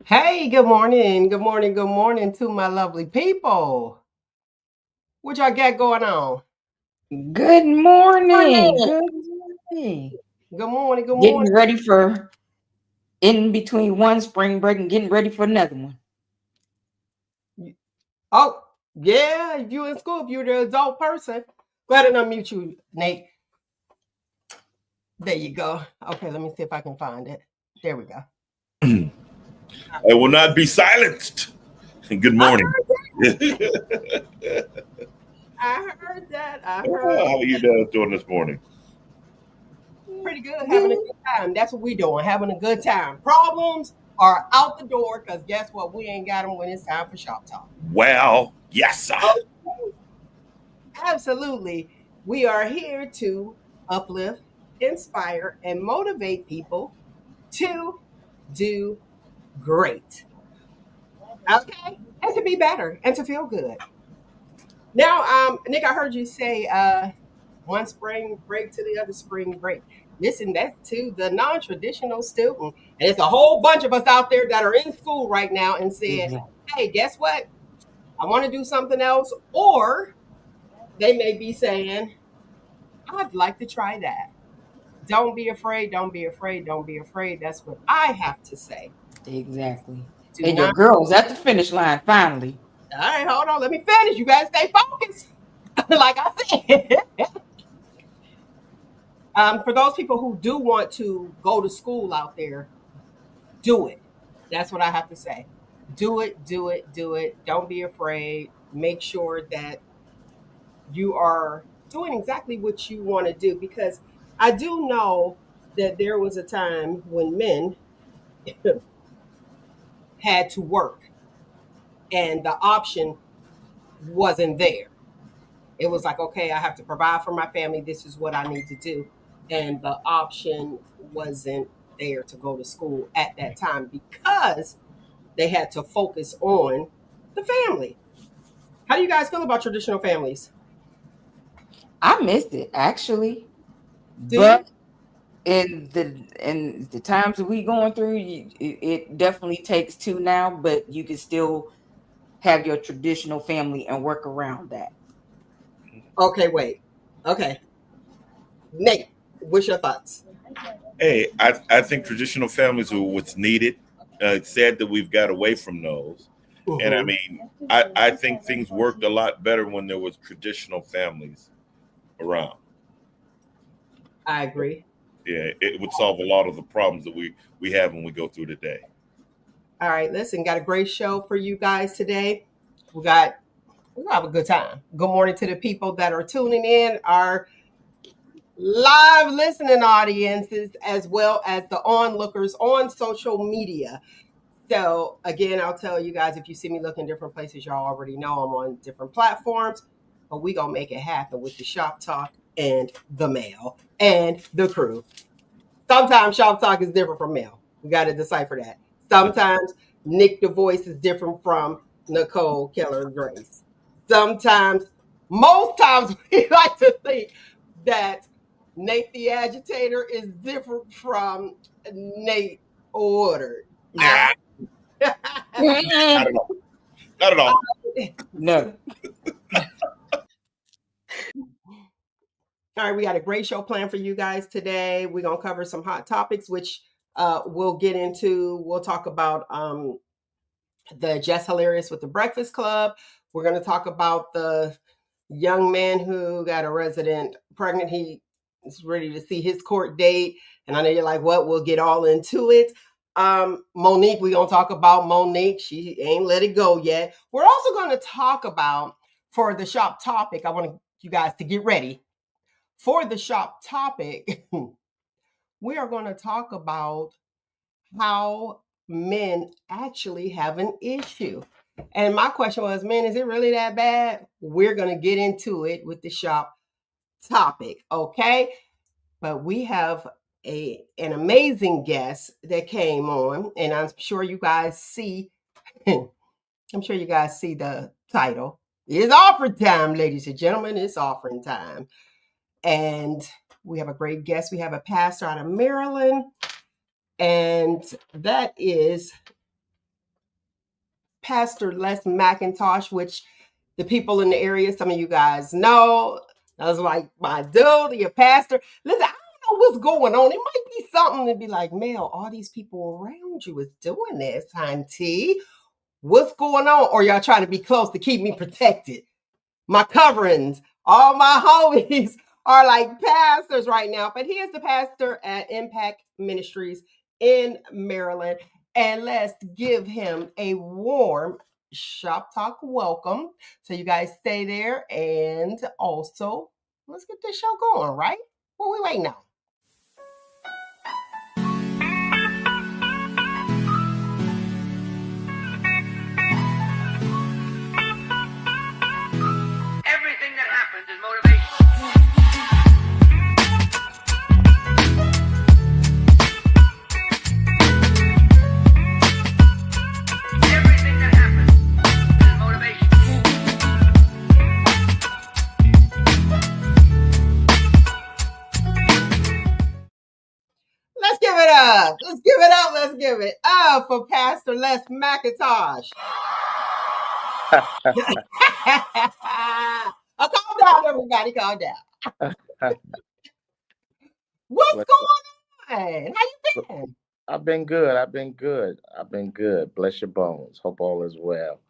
Hey, good morning. Good morning. Good morning to my lovely people. What y'all got going on? Good morning. Morning. Good morning. Good morning. Good morning. Getting ready for in between one spring break and getting ready for another one. Oh, yeah. If you in school, if you're the adult person, go ahead and unmute you, Nate. There you go. Okay, let me see if I can find it. There we go. I will not be silenced. Good I morning. heard that. I heard that. I heard How are you guys doing this morning? pretty good, having a Good. good time. That's what we doing, having a good time. Problems are out the door because guess what? We ain't got them when it's time for shop talk. Well, yes, sir. Oh, absolutely. We are here to uplift, inspire, and motivate people to do great. Okay? And to be better and to feel good. Now, Nick, I heard you say one spring break to the other spring break. Listen, that's to the non-traditional student. And it's a whole bunch of us out there that are in school right now and said, Exactly. hey, guess what? I want to do something else. Or they may be saying, I'd like to try that. Don't be afraid. Don't be afraid. Don't be afraid. That's what I have to say. Exactly. Do And your not. girl's at the finish line finally. All right, hold on. Let me finish. You guys stay focused. Like I said. For those people who do want to go to school out there, do it. That's what I have to say. Do it, do it, do it. Don't be afraid. Make sure that you are doing exactly what you want to do because I do know that there was a time when men had to work and the option wasn't there. It was like, okay, I have to provide for my family. This is what I need to do. And the option wasn't there to go to school at that time because they had to focus on the family. How do you guys feel about traditional families? I missed it actually, Do you? but in the times that we going through, it definitely takes two now. But you can still have your traditional family and work around that. Okay, wait. Okay. Nate, what's your thoughts? Hey, I think traditional families are what's needed. It's sad that we've got away from those. And I Hmm. mean, I think things worked a lot better when there was traditional families around. I agree. Yeah, it would solve a lot of the problems that we have when we go through today. All right, listen, got a great show for you guys today. We got we're gonna have a good time. Good morning to the people that are tuning in, our live listening audiences, as well as the onlookers on social media. So again, I'll tell you guys if you see me looking different places, y'all already know I'm on different platforms, but we gonna make it happen with the shop talk and the mail and the crew. Sometimes shop talk is different from mail. We got to decipher that. Sometimes Nick the voice is different from Nicole Keller Grace. Sometimes, most times, we like to think that Nate the agitator is different from Nate Ordered. All Nah, right. not at all. Not at all. No. All right, we got a great show planned for you guys today. We're gonna cover some hot topics, which we'll get into. We'll talk about the Just Hilarious with the Breakfast Club. We're gonna talk about the young man who got a resident pregnant. He is ready to see his court date, and I know you're like, "What?" We'll get all into it. Monique, we're gonna talk about Monique. She ain't let it go yet. We're also gonna talk about for the shop topic. I want you guys to get ready for the shop topic, we are going to talk about how men actually have an issue. And my question was, man, is it really that bad? We're going to get into it with the shop topic, okay? But we have an amazing guest that came on, and I'm sure you guys see. I'm sure you guys see the title. It's offering time, ladies and gentlemen. It's offering time. And we have a great guest. We have a pastor out of Maryland, and that is Pastor Les McIntosh, which the people in the area, some of you guys know. I was like, my dude, your pastor. Listen, I don't know what's going on. It might be something to be like, Mel, all these people around you is doing this, auntie. What's going on? Or y'all trying to be close to keep me protected? My coverings, all my homies are like pastors right now. But he is the pastor at Impact Ministries in Maryland. And let's give him a warm Shop Talk welcome. So you guys stay there. And also, let's get this show going, right? What we waiting on? Everything that happens is motivation. Everything that happens is motivation. Let's give it up. Let's give it up. Let's give it up for Pastor Les McIntosh. Oh, calm down, everybody. Calm down. What's going on? How you been? I've been good. I've been good. I've been good. Bless your bones. Hope all is well.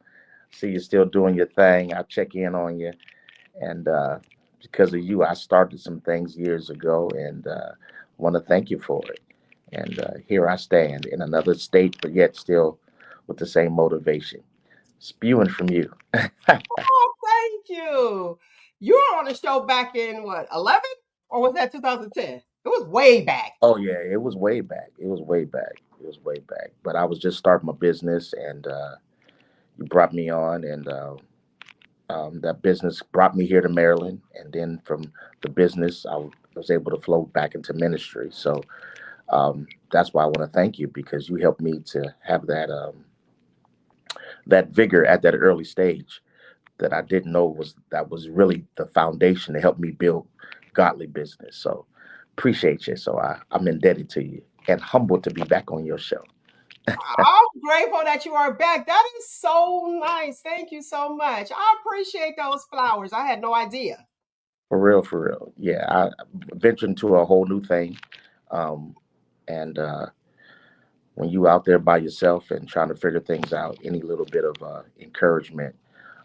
See you still doing your thing. I check in on you. And because of you, I started some things years ago and want to thank you for it. And here I stand in another state, but yet still with the same motivation. Spewing from you. Oh, thank you. You were on the show back in what, 11? Or was that 2010? It was way back. Oh, yeah. It was way back. It was way back. It was way back. But I was just starting my business and you brought me on and that business brought me here to Maryland, and then from the business, was able to flow back into ministry. So that's why I want to thank you because you helped me to have that vigor at that early stage that I didn't know was really the foundation to help me build godly business. So appreciate you. So I'm indebted to you and humbled to be back on your show. I'm grateful that you are back. That is so nice. Thank you so much. I appreciate those flowers. I had no idea. For real, for real. Yeah, I ventured into a whole new thing. Um, and when you out there by yourself and trying to figure things out, any little bit of encouragement,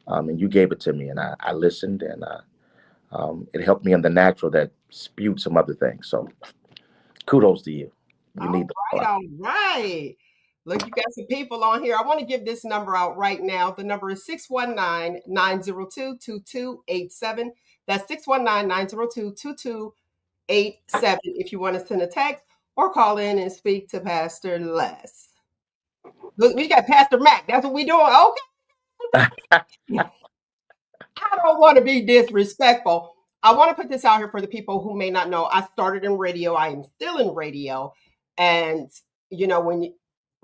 and you gave it to me, and I listened, and it helped me in the natural that spewed some other things. So kudos to you. You All need the right, flower. all right. Look, you got some people on here. I want to give this number out right now. The number is 619-902-2287. That's 619-902-2287 if you want to send a text or call in and speak to Pastor Les. Look, we got Pastor Mac. That's what we doing. Okay. I don't want to be disrespectful. I want to put this out here for the people who may not know. I started in radio. I am still in radio. And, when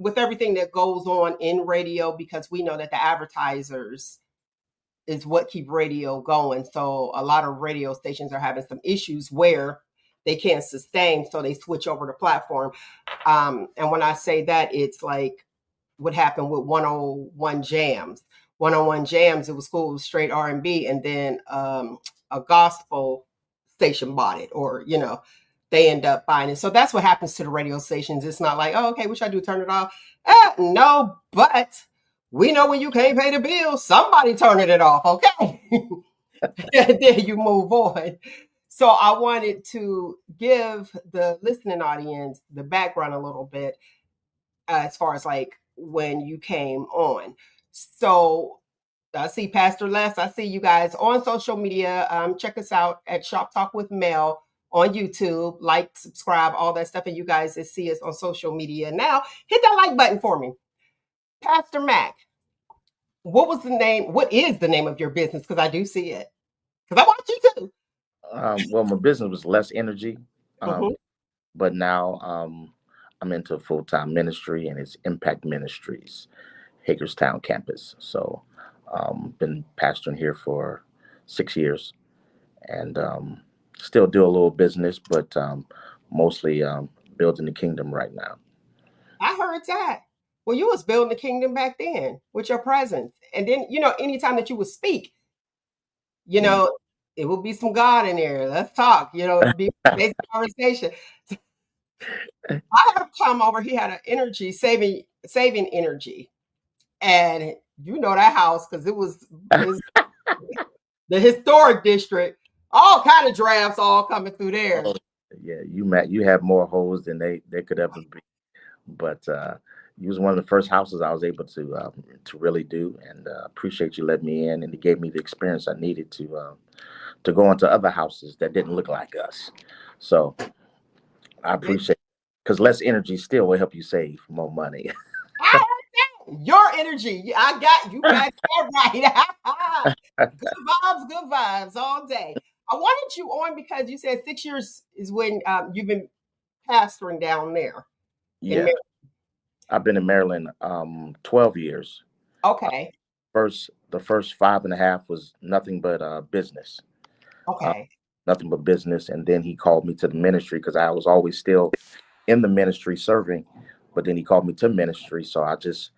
with everything that goes on in radio, because we know that the advertisers is what keep radio going. So a lot of radio stations are having some issues where they can't sustain. So they switch over to platform. And when I say that, it's like what happened with 101 Jams. 101 Jams, it was cool, it was straight R&B, and then a gospel station bought it, or they end up buying it. So that's what happens to the radio stations. It's not like, oh, okay, what should I do? Turn it off? No, but we know when you can't pay the bill, somebody turning it off, okay? And then you move on. So I wanted to give the listening audience the background a little bit as far as like when you came on. So I see Pastor Les. I see you guys on social media. Check us out at Shop Talk with Mel on YouTube. Like, subscribe, all that stuff. And you guys that see us on social media now, hit that like button for me. Pastor Mac, what is the name of your business? Because I do see it. Because I watch you too. Well, my business was less energy, Mhm. but now I'm into full time ministry, and it's Impact Ministries, Hagerstown campus. So, been pastoring here for 6 years, and still do a little business, but, um, mostly building the kingdom right now. I heard that. Well, you was building the kingdom back then with your presence. And then, anytime that you would speak, it will be some God in there. Let's talk, it'd be basic conversation. I had a come over, he had an energy, saving energy. And that house, because it was the historic district, all kind of drafts all coming through there. Oh, yeah, you have more holes than they could ever be. But you was one of the first houses I was able to really do, and appreciate you letting me in, and it gave me the experience I needed to go into other houses that didn't look like us. So I appreciate because less energy still will help you save more money. Your energy, I got you got that right. Good vibes all day. I wanted you on because you said 6 years is when you've been pastoring down there. Yeah, I've been in Maryland 12 years. Okay. The first 5.5 was nothing but business. Okay. Nothing but business. And then he called me to the ministry because I was always still in the ministry serving, but then he called me to ministry. So I just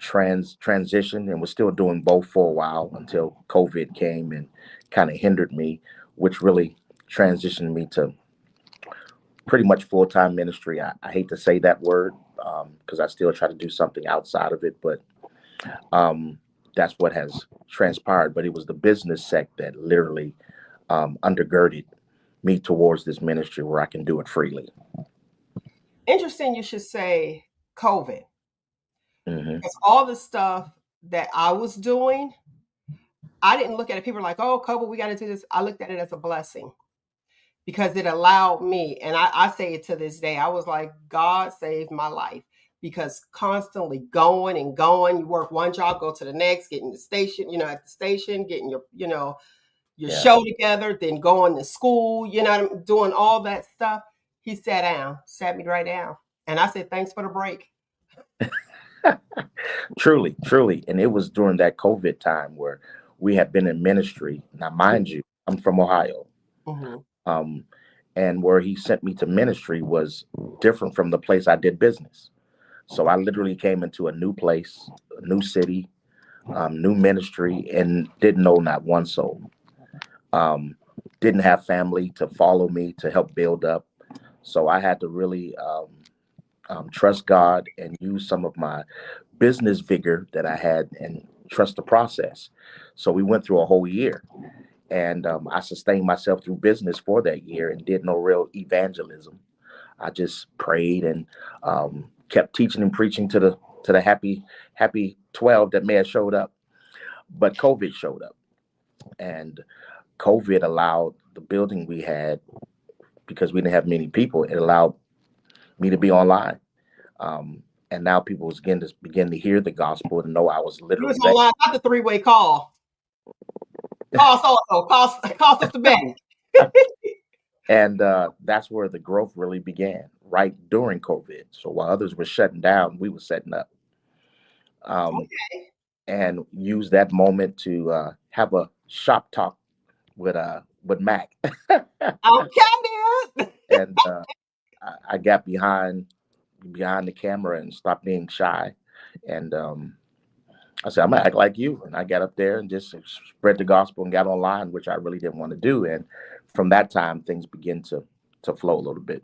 transitioned and was still doing both for a while until COVID came and kind of hindered me, which really transitioned me to pretty much full-time ministry. I hate to say that word because I still try to do something outside of it, but that's what has transpired. But it was the business sect that literally undergirded me towards this ministry where I can do it freely. Interesting you should say COVID. Mm-hmm. Because all the stuff that I was doing, I didn't look at it. People were like, oh, COVID, we got to do this. I looked at it as a blessing because it allowed me, and I say it to this day, I was like, God saved my life. Because constantly going and going, you work one job, go to the next, getting the station, at the station, getting your show together, then going to school, doing all that stuff. He sat me right down. And I said, thanks for the break. Truly. And it was during that COVID time where we had been in ministry. Now, mind you, I'm from Ohio. Mm-hmm. And where he sent me to ministry was different from the place I did business. So I literally came into a new place, a new city, new ministry, and didn't know not one soul. Didn't have family to follow me to help build up. So I had to really trust God and use some of my business vigor that I had and trust the process. So we went through a whole year, and I sustained myself through business for that year and did no real evangelism. I just prayed and kept teaching and preaching to the happy 12 that may have showed up. But COVID showed up, and COVID allowed the building we had, because we didn't have many people, it allowed me to be online. And now people was begin to hear the gospel and know I was You literally was online, not the three-way call. Call Sister Betty. And that's where the growth really began, right during COVID. So while others were shutting down, we were setting up. Okay. And use that moment to have a shop talk with Mac. Okay, And I got behind the camera and stopped being shy. And I said, I'm gonna act like you. And I got up there and just spread the gospel and got online, which I really didn't want to do. And from that time, things begin to flow a little bit.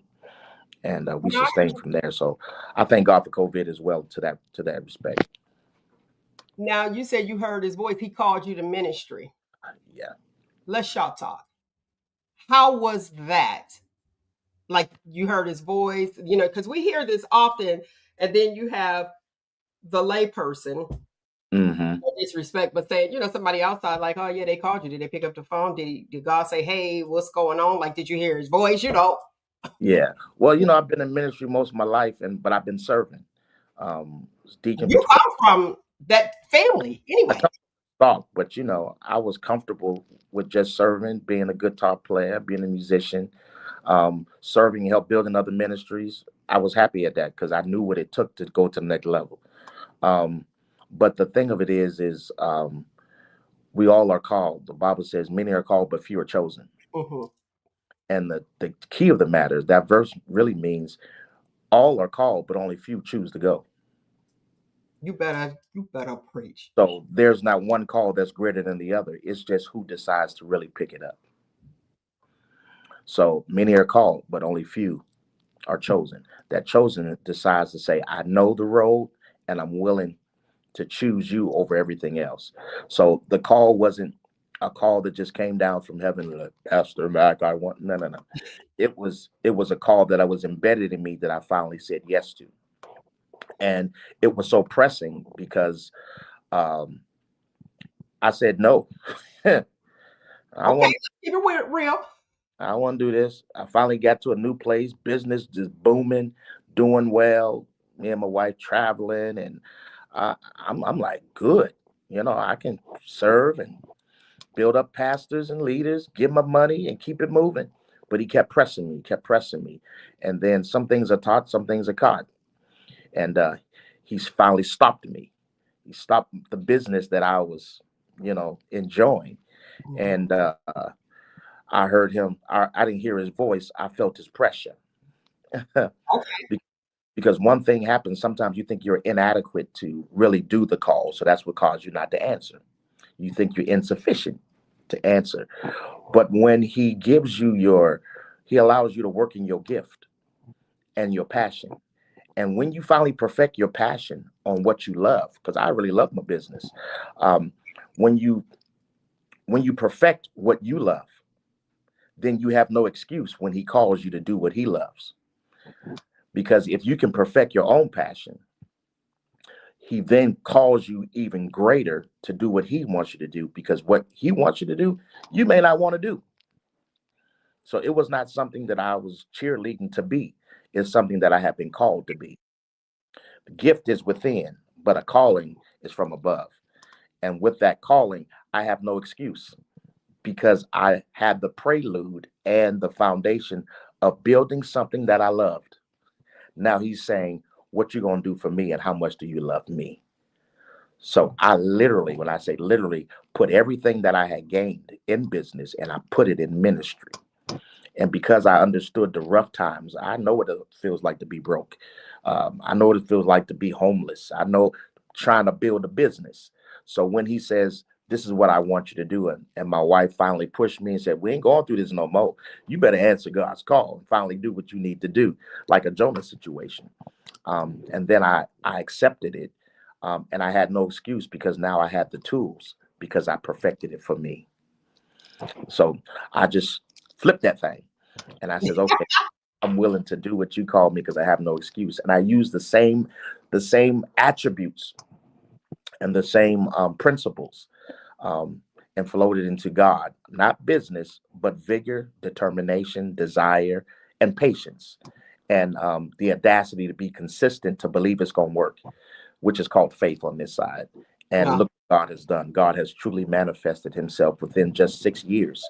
And we sustained from there. So I thank God for COVID as well to that respect. Now, you said you heard his voice. He called you to ministry. Yeah. Let's shop talk. How was that? Like, you heard his voice, because we hear this often, and then you have the layperson, Mm-hmm. disrespect, but saying, somebody outside, like, oh yeah, they called you. Did they pick up the phone? Did God say, hey, what's going on? Like, did you hear his voice? Yeah. Well, I've been in ministry most of my life, but I've been serving. Deacon. You come from that family anyway. But I was comfortable with just serving, being a guitar player, being a musician, serving, help building other ministries. I was happy at that because I knew what it took to go to the next level. But the thing of it is we all are called. The Bible says many are called, but few are chosen. Mm-hmm. And the key of the matter, that verse really means all are called, but only few choose to go. You better preach. So there's not one call that's greater than the other. It's just who decides to really pick it up. So many are called, but only few are chosen. That chosen decides to say, I know the road and I'm willing to choose you over everything else. So the call wasn't a call that just came down from heaven, like, Pastor Mac, I want, no, no, no. It was a call that I was embedded in me that I finally said yes to. And it was so pressing because um, I said no. I Okay, want let's keep it real. I want to do this. I finally got to a new place, business just booming, doing well. Me and my wife traveling, and I'm like, good. I can serve and build up pastors and leaders, give my money, and keep it moving. But he kept pressing me, and then some things are taught, some things are caught, and he's finally stopped me. He stopped the business that I was, enjoying, and Mhm. I heard him. I didn't hear his voice. I felt his pressure. Okay. Be- because one thing happens. Sometimes you think you're inadequate to really do the call, so that's what caused you not to answer. You think you're insufficient to answer. But when he allows you to work in your gift and your passion. And when you finally perfect your passion on what you love, because I really love my business, um, when you perfect what you love, then you have no excuse when he calls you to do what he loves. Because if you can perfect your own passion, he then calls you even greater to do what he wants you to do. Because what he wants you to do, you may not want to do. So it was not something that I was cheerleading to be. It's something that I have been called to be. The gift is within, but a calling is from above. And with that calling, I have no excuse because I had the prelude and the foundation of building something that I loved. Now he's saying, what you going to do for me and how much do you love me? So I literally, when I say literally, put everything that I had gained in business and I put it in ministry. And because I understood the rough times, I know what it feels like to be broke. I know what it feels like to be homeless. I know trying to build a business. So when he says, this is what I want you to do, and my wife finally pushed me and said, we ain't going through this no more. You better answer God's call and finally do what you need to do, like a Jonah situation. And then I accepted it. And I had no excuse because now I had the tools because I perfected it for me. So I just flipped that thing. And I says, okay, I'm willing to do what you call me because I have no excuse. And I use the same attributes and the same principles, um, and float it into God, not business, but vigor, determination, desire, and patience, and the audacity to be consistent to believe it's going to work, which is called faith on this side. And Yeah. look what God has done. God has truly manifested himself within just 6 years,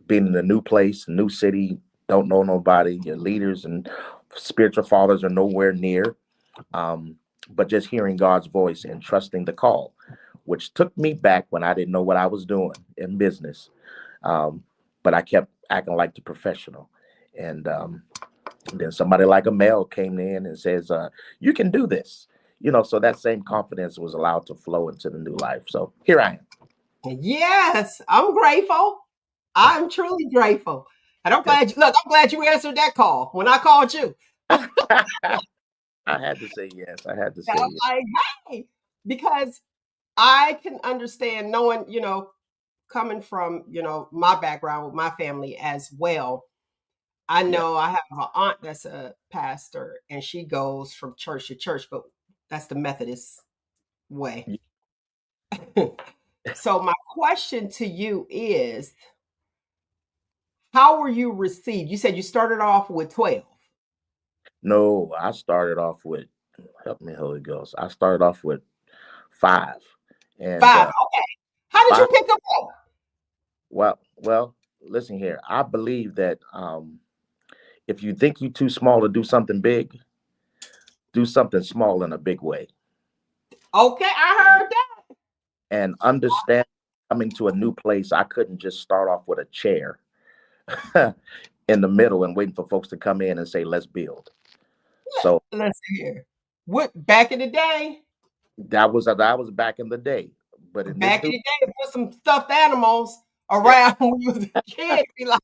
being in a new place, new city, don't know nobody. Your leaders and spiritual fathers are nowhere near. Um, but just hearing God's voice and trusting the call, which took me back when I didn't know what I was doing in business. Um, but I kept acting like the professional. And then somebody like a male came in and says, you can do this. So that same confidence was allowed to flow into the new life. So here I Yes, I'm grateful. I'm truly grateful. And I'm am. glad I'm glad you answered that call when I called you. I had to say yes. I had to And say I'm yes. like, hey, because I can understand knowing, coming from, my background with my family as well. I Yeah. know I have an aunt that's a pastor and she goes from church to church, but that's the Methodist way. So my question to you is, how were you received? You said you started off with 12. No, I started off with, help me, Holy Ghost. I started off with five. And 5. Okay. How did five, you pick up on? well, listen here. I believe that if you think you're too small to do something big, do something small in a big way. Okay, I heard that. And understand coming to a new place, I couldn't just start off with a chair in the middle and waiting for folks to come in and say, let's build. So Let's see here. What back in the day? That was back in the day. But in this Back in new the day, put some stuffed animals around when you was a kid. Be like,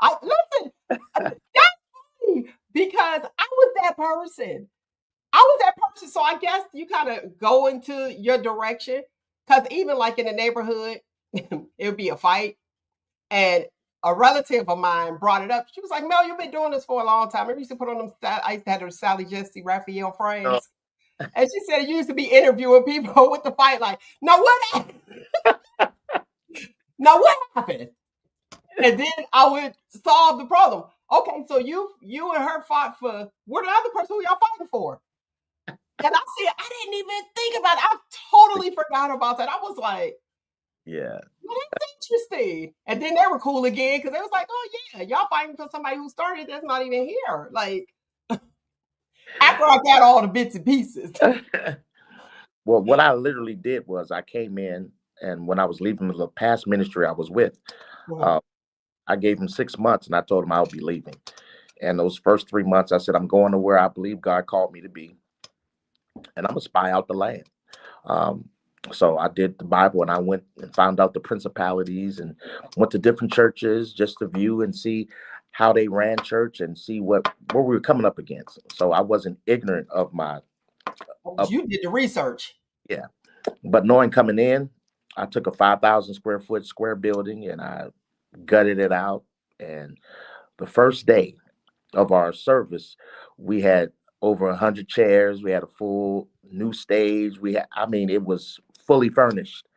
I listen, that's funny because I was that person. I was that person. So I guess you kind of go into your direction. Because even like in the neighborhood, it would be a fight. And a relative of mine brought it up. She was like, Mel, you've been doing this for a long time. I used to put on them, I used to have those Sally Jesse Raphael uh, frames. And she said you used to be interviewing people with the fight, like, now what happened? Now what happened? And then I would solve the problem. Okay, so you and her fought for what the other person who y'all fighting for? And I said, I didn't even think about it. I totally forgot about that. I was like, yeah. well, that's interesting. And then they were cool again because they was like, oh yeah, y'all fighting for somebody who started that's not even here. Like after I got all the bits and pieces. Well, what I literally did was I came in, and when I was leaving the past ministry I was with, Mhm. uh, I gave him 6 months, and I told him I would be leaving. And those first 3 months, I said, I'm going to where I believe God called me to be, and I'm gonna spy out the land. Um, so I did the Bible, and I went and found out the principalities, and went to different churches just to view and see how they ran church and see what we were coming up against. So I wasn't ignorant of my of You did the research. yeah, but knowing coming in, I took a 5,000 square foot square building and I gutted it out. And the first day of our service, we had over 100 chairs. We had a full new stage. I mean, it was fully furnished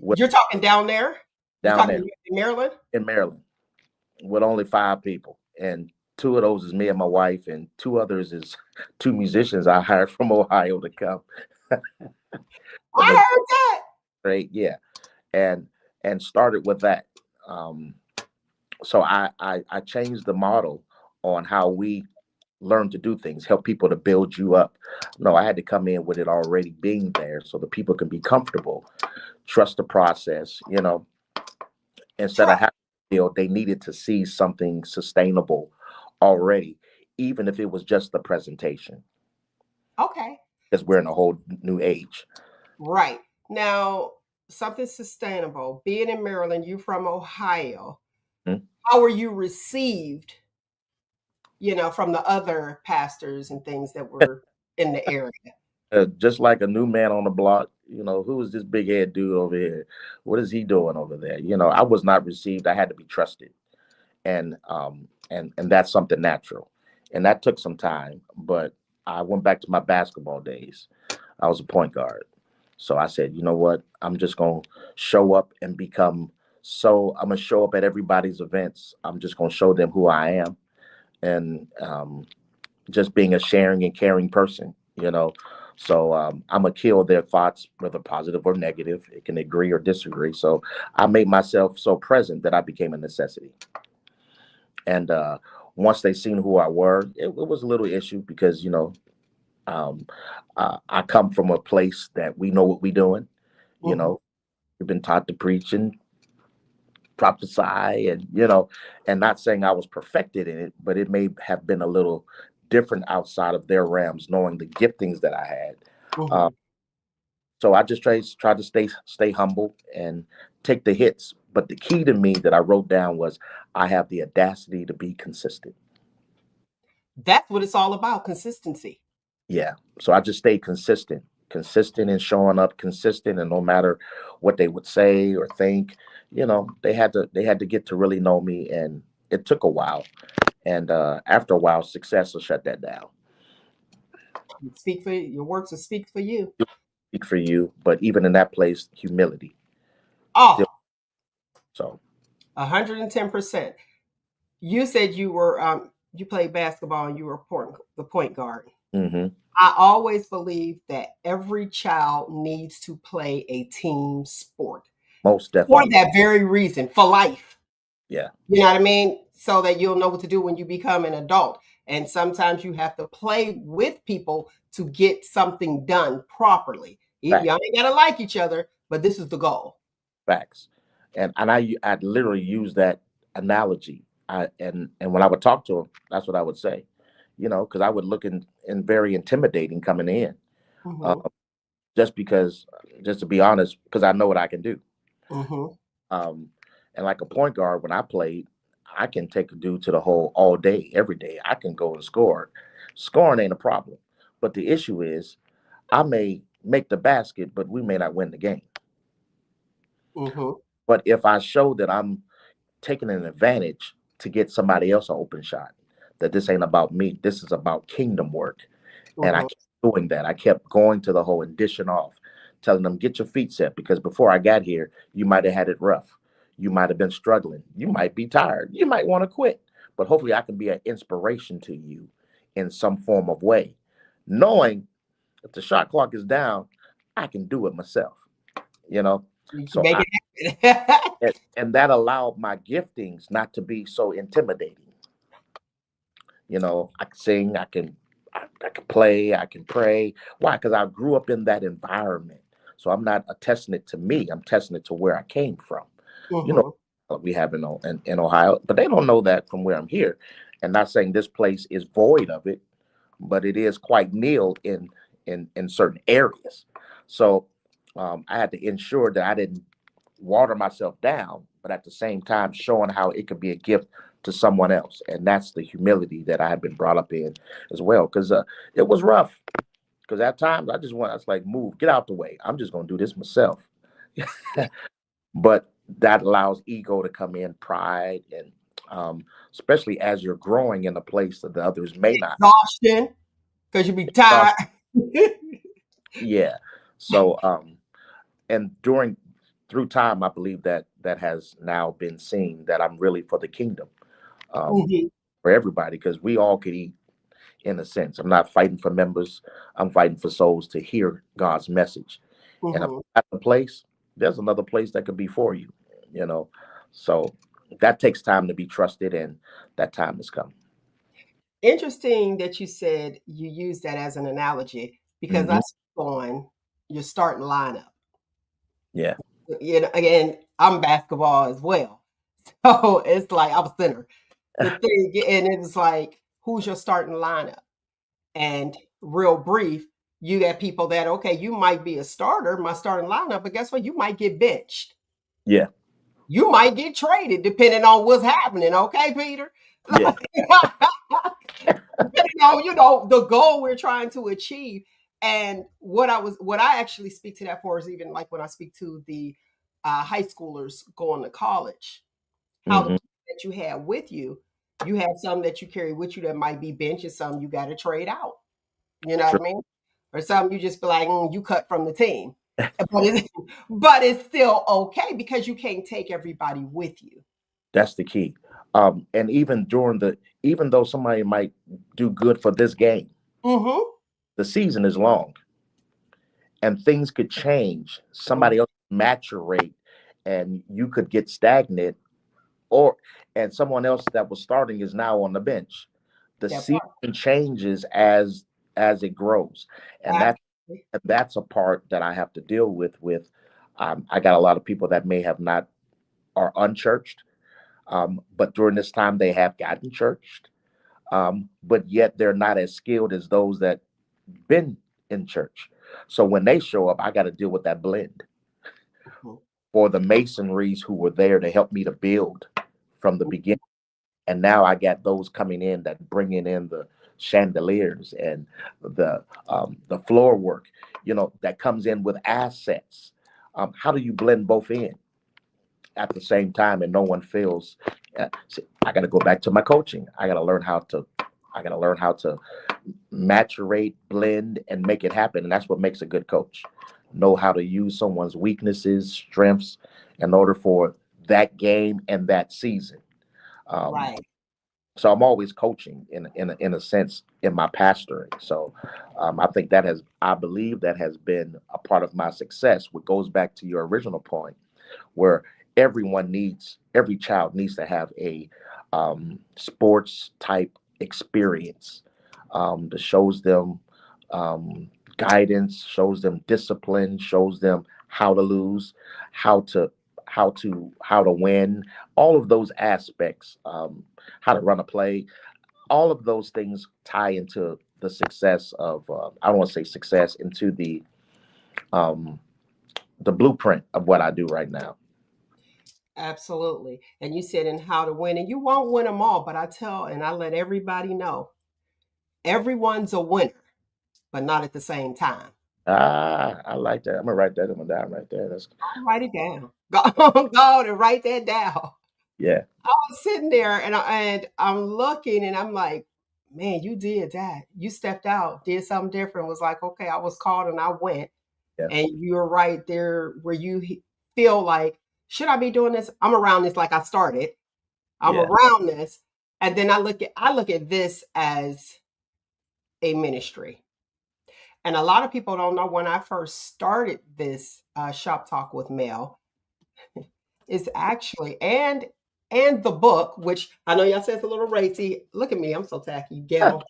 with, You're talking down there? You're down talking there in Maryland? in Maryland with only 5 people. And two of those is me and my wife, and two others is two musicians I hired from Ohio to come. And I they heard that. great, yeah. And started with that. Um, so I changed the model on how we learn to do things, help people to build you up. No, I had to come in with it already being there so the people can be comfortable, trust the process, instead of Trust. having to feel they needed to see something sustainable already, even if it was just the presentation, Okay. because we're in a whole new age. Right. Now, something sustainable. Being in Maryland, you from Ohio. Hmm? How were you received, from the other pastors and things that were in the area? Just like a new man on the block, who is this big head dude over here? What is he doing over there? I was not received. I had to be trusted, and that's something natural, and that took some time. But I went back to my basketball days. I was a point guard, so I said, you know what? I'm just gonna show up and become. So I'm gonna show up at everybody's events. I'm just gonna show them who I am, and just being a sharing and caring person. So I'm gonna kill their thoughts, whether positive or negative. It can agree or disagree. So I made myself so present that I became a necessity. And once they seen who I were, it was a little issue because um, I come from a place that we know what we're doing. You Mhm. know, we've been taught to preach and prophesy, and and not saying I was perfected in it, but it may have been a little different outside of their realms, knowing the giftings that I had. Uh, Mhm. so I just tried to stay humble and take the hits. But the key to me that I wrote down was I have the audacity to be consistent. That's what it's all about, consistency. Yeah. So I just stayed consistent in showing up, consistent, and no matter what they would say or think, they had to get to really know me, and it took a while. And after a while, success will shut that down. Speak for your works will speak for you. Speak for you, but even in that place, humility Oh, still. So 110%. You said you played basketball and you were the point guard. hmm I always believe that every child needs to play a team sport most for definitely, that very reason, for life. yeah, You know what I mean? So that you'll know what to do when you become an adult. And sometimes you have to play with people to get something done properly. fact, Y'all ain't gotta like each other, but this is the goal. facts. And I literally use that analogy. And when I would talk to them, that's what I would say. Because I would look in very intimidating coming in. Uh, Mhm. just because, just to be honest, because I know what I can do. Mm-hmm. Um, and like a point guard, when I played, I can take a dude to the hole all day, every day. I can go and score. Scoring ain't a problem. But the issue is, I may make the basket, but we may not win the game. Mm-hmm. But if I show that I'm taking an advantage to get somebody else an open shot, that this ain't about me, this is about kingdom work. And I Mm-hmm. kept doing that. I kept going to the hole and dishing off, telling them, get your feet set, because before I got here, you might have had it rough. You might have been struggling. You might be tired. You might want to quit. But hopefully I can be an inspiration to you in some form of way. Knowing if the shot clock is down, I can do it myself, you know? You can So make it happen. and that allowed my giftings not to be so intimidating. I can sing, I can play, I can pray. Why? Because I grew up in that environment. So I'm not attesting it to me. I'm testing it to where I came from. You know Mm-hmm. what we have in Ohio, but they don't know that from where I'm here. And not saying this place is void of it, but it is quite nil in certain areas. So I had to ensure that I didn't water myself down, but at the same time showing how it could be a gift to someone else. And that's the humility that I had been brought up in as well. Because it was rough. Because at times I was like, move, get out the way. I'm just gonna do this myself. But that allows ego to come in, pride, and especially as you're growing in a place that the others may not. Exhaustion, because you be tired. Yeah. So and through time, I believe that that has now been seen that I'm really for the kingdom, um, Mm-hmm. for everybody, because we all could eat in a sense. I'm not fighting for members. I'm fighting for souls to hear God's message. And if Mm-hmm. that's the place, there's another place that could be for you, you know. So that takes time to be trusted, and that time has come. Interesting that you said you use that as an analogy because I Hmm. speak on your starting lineup. Yeah. Again, I'm basketball as well. So it's like I'm a center. The thing, and it was like, who's your starting lineup? And real brief, you got people that, okay, you might be a starter, my starting lineup, but guess what? You might get benched. Yeah. You might get traded depending on what's happening. Okay, Peter? Yeah. Depending on, the goal we're trying to achieve. And what I actually speak to that for is even like when I speak to the high schoolers going to college, how the Hmm. people that you have with you have some that you carry with you that might be benches, some you got to trade out. You know what True. I mean? Or some you just be like, you cut from the team. But it's still okay because you can't take everybody with you. That's the key. And even though somebody might do good for this game, Mm-hmm. the season is long and things could change. Mm-hmm. Somebody else maturate and you could get stagnant, or and someone else that was starting is now on the bench. The That season part. changes as it grows. And Absolutely. that's a part that I have to deal with I got a lot of people that may have not are unchurched, but during this time they have gotten churched, but yet they're not as skilled as those that been in church. So when they show up, I got to deal with that blend Mhm. for the masonries who were there to help me to build from the beginning. And now I got those coming in that bringing in the chandeliers and the floor work, that comes in with assets. How do you blend both in at the same time and no one feels? See, I got to go back to my coaching. I got to learn how to maturate, blend, and make it happen. And that's what makes a good coach. Know how to use someone's weaknesses, strengths, in order for that game and that season. Um, Right. so I'm always coaching in a sense in my pastoring. So I believe that has been a part of my success. What goes back to your original point, where every child needs to have a sports type experience that shows them um, guidance, shows them discipline, shows them how to lose, how to how to win, all of those aspects, how to run a play, all of those things tie into the success of I don't want to say success, into the the blueprint of what I do right now. Absolutely. And you said in how to win, and you won't win them all, but I tell and I let everybody know everyone's a winner, but not at the same time. I like that. I'm gonna write that one down right there. That's Write it down. Go on and write that down. yeah, I was sitting there and I'm looking and I'm like, man, you did that. You stepped out, did something different. Was like, okay, I was called and I went. yeah, And you're right there where you feel like, should I be doing this? I'm around this like I started. I'm yeah. around this. And then I look at this as a ministry. And a lot of people don't know when I first started this shop talk with Mel, is actually and the book, which I know y'all said it's a little racy. Look at me, I'm so tacky, ghetto.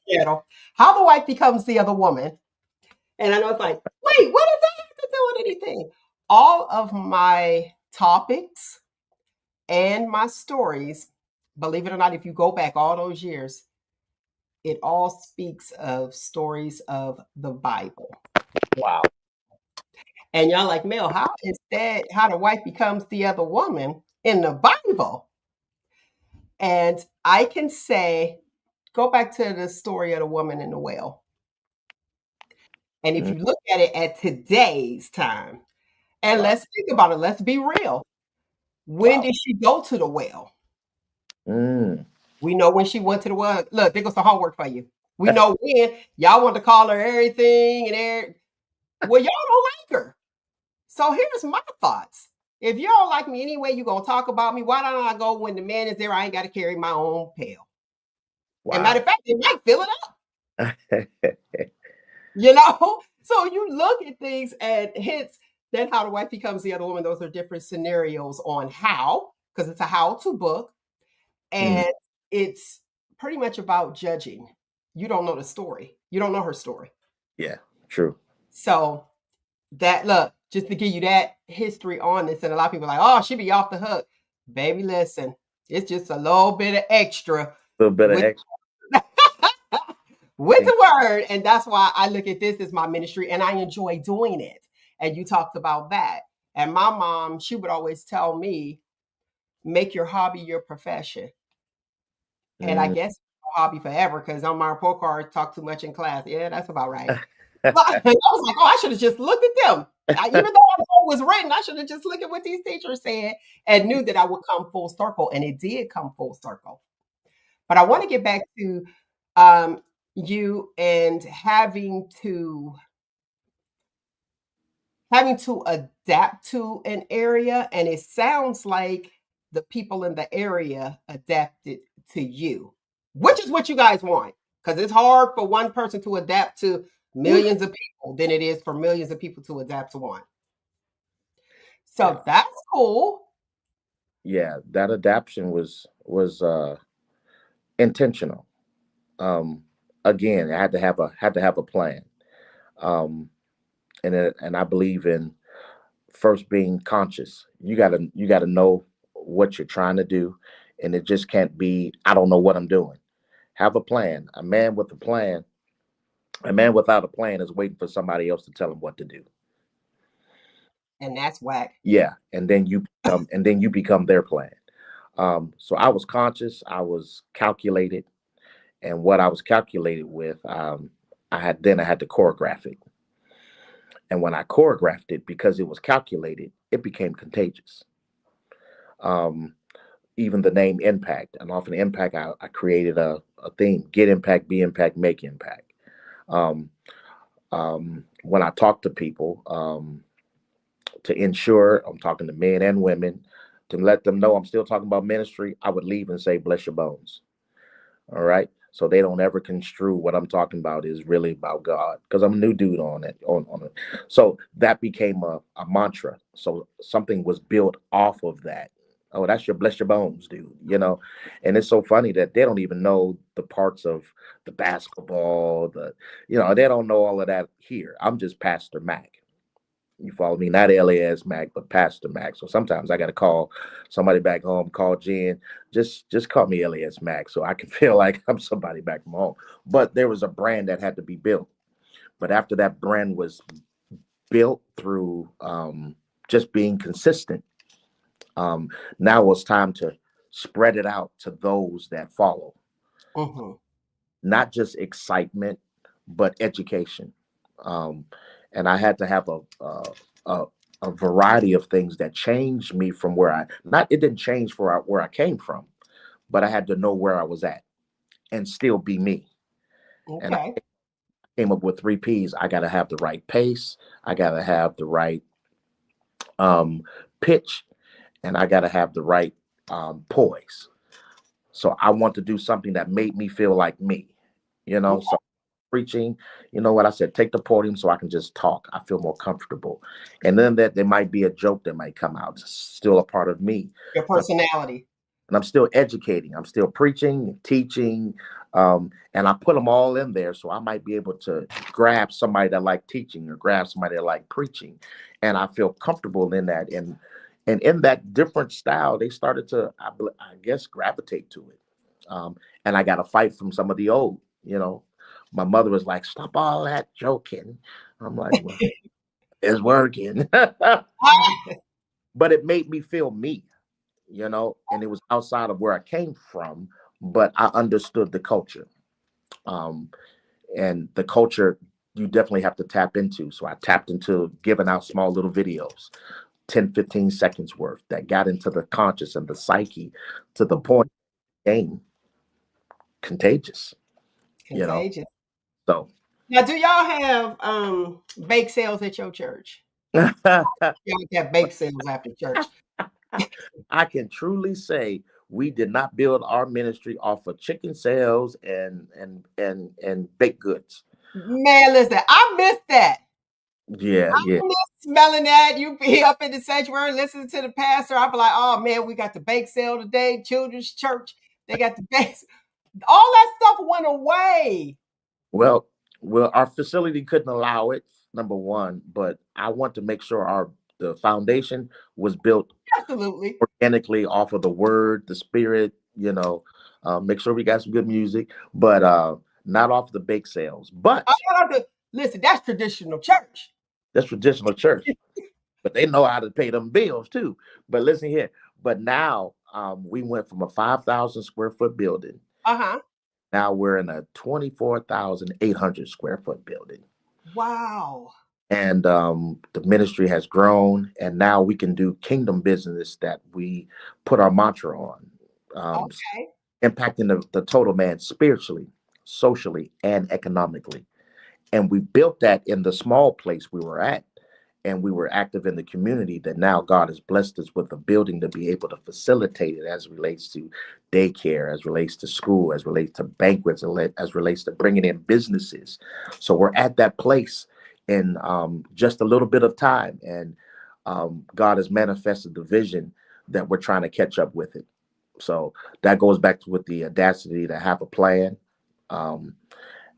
How the wife becomes the other woman. And I know it's like, wait, what does that have to do with anything? All of my topics and my stories, believe it or not, if you go back all those years, it all speaks of stories of the Bible. Wow. And y'all like, Mel, how is that? How the wife becomes the other woman in the Bible? And I can say, go back to the story of the woman in the well. And if Mm, you look at it at today's time, and wow. let's think about it, let's be real. When Wow. did she go to the well? Mm. We know when she went to the well. Look, there goes the homework for you. We know when. Y'all want to call her everything and everything. Well, y'all don't like her. So here's my thoughts. If you don't like me anyway, you're going to talk about me. Why don't I go when the man is there? I ain't got to carry my own pail. And matter Wow. of fact, they might fill it up, you know? So you look at things and hence then how the wife becomes the other woman. Those are different scenarios on how, because it's a how-to book. Mm. And it's pretty much about judging. You don't know the story. You don't know her story. Yeah, true. So that look, just to give you that history on this, and a lot of people are like, oh, she be off the hook. Baby, listen, it's just a little bit of extra A little bit of with extra. with the word. And that's why I look at this as my ministry and I enjoy doing it. And you talked about that. And my mom, she would always tell me, make your hobby your profession. And I Mm. guess hobby forever because on my report card, talk too much in class. Yeah, that's about right. But I was like, oh, I should have just looked at them. Even though I know it was written, I should have just looked at what these teachers said and knew that I would come full circle. And it did come full circle. But I want to get back to um, you and having to adapt to an area. And it sounds like the people in the area adapted to you, which is what you guys want. Because it's hard for one person to adapt to millions of people than it is for millions of people to adapt to one. Yeah. So that's cool. Yeah, that adaptation was intentional. Um Again, I had to have a plan. Um and I believe in first being conscious. You gotta know what you're trying to do, and it just can't be I don't know what I'm doing. Have a plan. A man without a plan is waiting for somebody else to tell him what to do. And that's whack. Yeah, and then you become their plan. So I was conscious, I was calculated, and what I was calculated with, I had to choreograph it. And when I choreographed it, because it was calculated, it became contagious. Um, Even the name impact, and off an impact, I created a theme: get impact, be impact, make impact. Um, when I talk to people, to ensure I'm talking to men and women, to let them know I'm still talking about ministry, I would leave and say, bless your bones. All right. So they don't ever construe what I'm talking about is really about God, because I'm a new dude on it. On it. So that became a mantra. So something was built off of that. Oh, that's your bless your bones, dude. And it's so funny that they don't even know the parts of the basketball, they don't know all of that here. I'm just Pastor Mac. You follow me? Not LAS Mac, but Pastor Mac. So sometimes I got to call somebody back home, call Jen. Just call me LAS Mac so I can feel like I'm somebody back from home. But there was a brand that had to be built. But after that brand was built through just being consistent. Now it's time to spread it out to those that follow. Mm-hmm. Not just excitement, but education. And I had to have a variety of things that changed me from it didn't change where I came from, but I had to know where I was at and still be me. And I Okay. came up with 3 P's. I got to have the right pace. I got to have the right pitch, and I got to have the right poise. So I want to do something that made me feel like me, So preaching, you know what I said, take the podium so I can just talk. I feel more comfortable. And then that there might be a joke that might come out. It's still a part of me. Your personality. And I'm still educating. I'm still preaching, teaching, and I put them all in there. So I might be able to grab somebody that like teaching or grab somebody that like preaching, and I feel comfortable in that. And in that different style, they started to, I guess, gravitate to it. And I got to fight from some of the old. My mother was like, "Stop all that joking." I'm like, "Well, it's working," but it made me feel me. And it was outside of where I came from, but I understood the culture. And the culture you definitely have to tap into. So I tapped into giving out small little videos, 10, 15 seconds worth that got into the conscious and the psyche to the point game contagious, Contagious. So Now, do y'all have bake sales at your church? Y'all have bake sales after church. I can truly say we did not build our ministry off of chicken sales and baked goods. Man, listen, I missed that. Yeah, I miss smelling that. You be up in the sanctuary listening to the pastor. I'd be like, oh man, we got the bake sale today, children's church. They got the bake. All that stuff went away. Well, our facility couldn't allow it, number one, but I want to make sure the foundation was built Absolutely organically off of the word, the spirit, make sure we got some good music, but not off the bake sales. But listen, that's traditional church. That's traditional church, but they know how to pay them bills too. But listen here, but now we went from a 5,000 square foot building. Now we're in a 24,800 square foot building. Wow. And the ministry has grown, and now we can do kingdom business that we put our mantra on. Impacting the total man spiritually, socially, and economically. And we built that in the small place we were at. And we were active in the community that now God has blessed us with a building to be able to facilitate it as relates to daycare, as relates to school, as relates to banquets, as relates to bringing in businesses. So we're at that place in just a little bit of time. And God has manifested the vision that we're trying to catch up with it. So that goes back to with the audacity to have a plan. And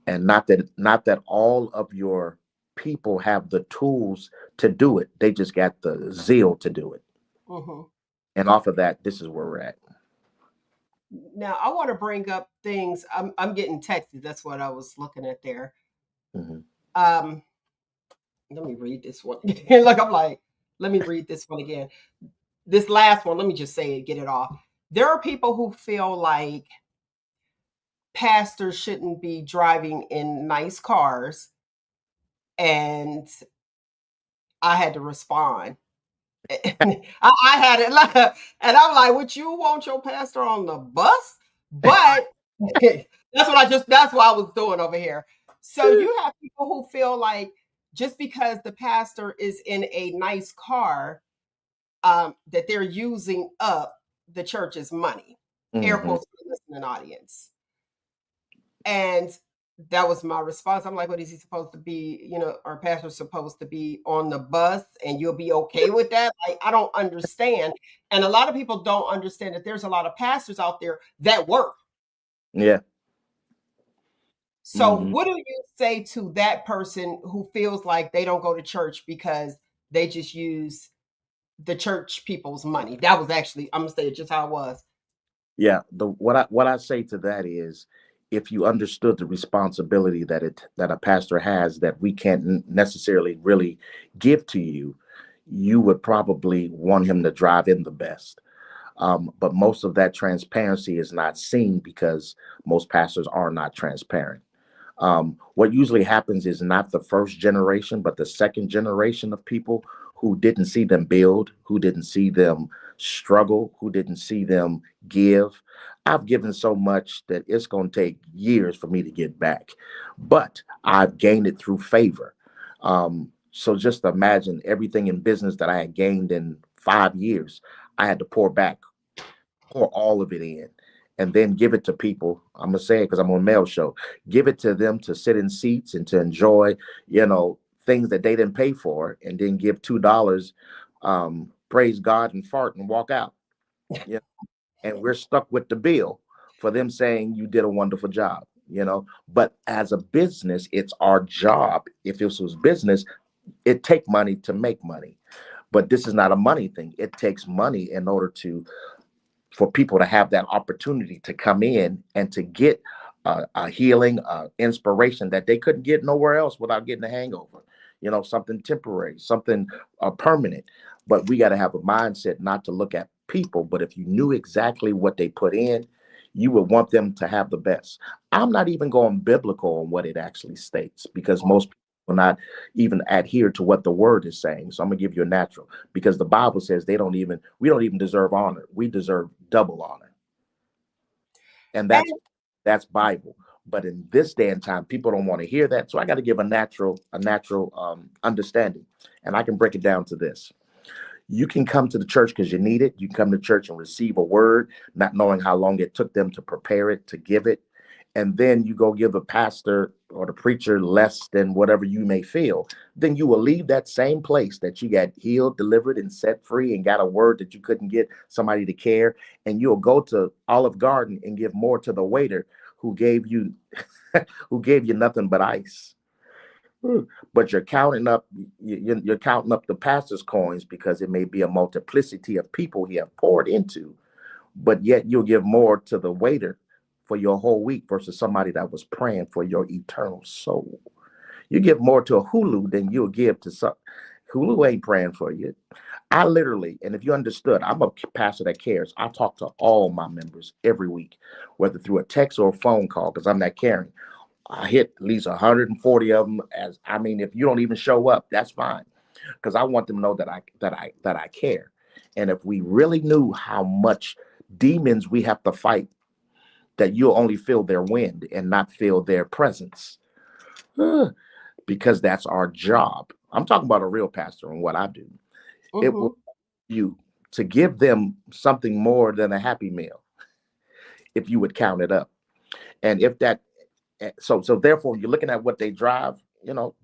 not that all of your people have the tools to do it. They just got the zeal to do it. And off of that, this is where we're at. Now, I want to bring up things. I'm getting texted. That's what I was looking at there. Let me read this one. Like, I'm like, let me read this one again. This last one, let me just say it, get it off. There are people who feel like pastors shouldn't be driving in nice cars. And I had to respond. I had it, and I'm like, "Would you want your pastor on the bus?" But that's what I was doing over here. So you have people who feel like just because the pastor is in a nice car, that they're using up the church's money. Air quotes for the listening audience. And that was my response. I'm like, what is he supposed to be? Our pastor's supposed to be on the bus and you'll be okay with that? Like, I don't understand. And a lot of people don't understand that there's a lot of pastors out there that work. Yeah. So what do you say to that person who feels like they don't go to church because they just use the church people's money? That was actually, I'm gonna say it just how it was. Yeah. What I say to that is, if you understood the responsibility that a pastor has that we can't necessarily really give to you, you would probably want him to drive in the best. But most of that transparency is not seen because most pastors are not transparent. What usually happens is not the first generation, but the second generation of people who didn't see them build, who didn't see them struggle, who didn't see them give. I've given so much that it's going to take years for me to get back, but I've gained it through favor. So just imagine everything in business that I had gained in 5 years, I had to pour all of it in and then give it to people. I'm gonna say it because I'm on mail show. Give it to them to sit in seats and to enjoy, things that they didn't pay for, and then give $2, praise God and fart and walk out. Yeah, and we're stuck with the bill for them saying you did a wonderful job. But as a business, it's our job. If this was business, it take money to make money. But this is not a money thing. It takes money in order for people to have that opportunity to come in and to get a healing, inspiration that they couldn't get nowhere else without getting a hangover. Something temporary, something permanent. But we got to have a mindset not to look at people, but if you knew exactly what they put in, you would want them to have the best. I'm not even going biblical on what it actually states because most people will not even adhere to what the word is saying. So I'm gonna give you a natural, because the Bible says we don't even deserve honor. We deserve double honor. And that's Bible. But in this day and time, people don't want to hear that. So I got to give a natural understanding. And I can break it down to this. You can come to the church because you need it. You can come to church and receive a word, not knowing how long it took them to prepare it, to give it. And then you go give the pastor or the preacher less than whatever you may feel. Then you will leave that same place that you got healed, delivered, and set free and got a word that you couldn't get somebody to care. And you'll go to Olive Garden and give more to the waiter who gave you who gave you nothing but ice. But you're counting up the pastor's coins because it may be a multiplicity of people he have poured into, but yet you'll give more to the waiter for your whole week versus somebody that was praying for your eternal soul. You give more to a Hulu than you'll give to some. Hulu ain't praying for you. I literally, and if you understood, I'm a pastor that cares. I talk to all my members every week, whether through a text or a phone call, because I'm that caring. I hit at least 140 of them. If you don't even show up, that's fine, because I want them to know that I care. And if we really knew how much demons we have to fight, that you'll only feel their wind and not feel their presence, because that's our job. I'm talking about a real pastor and what I do. It will you to give them something more than a Happy Meal if you would count it up. And if that so therefore you're looking at what they drive,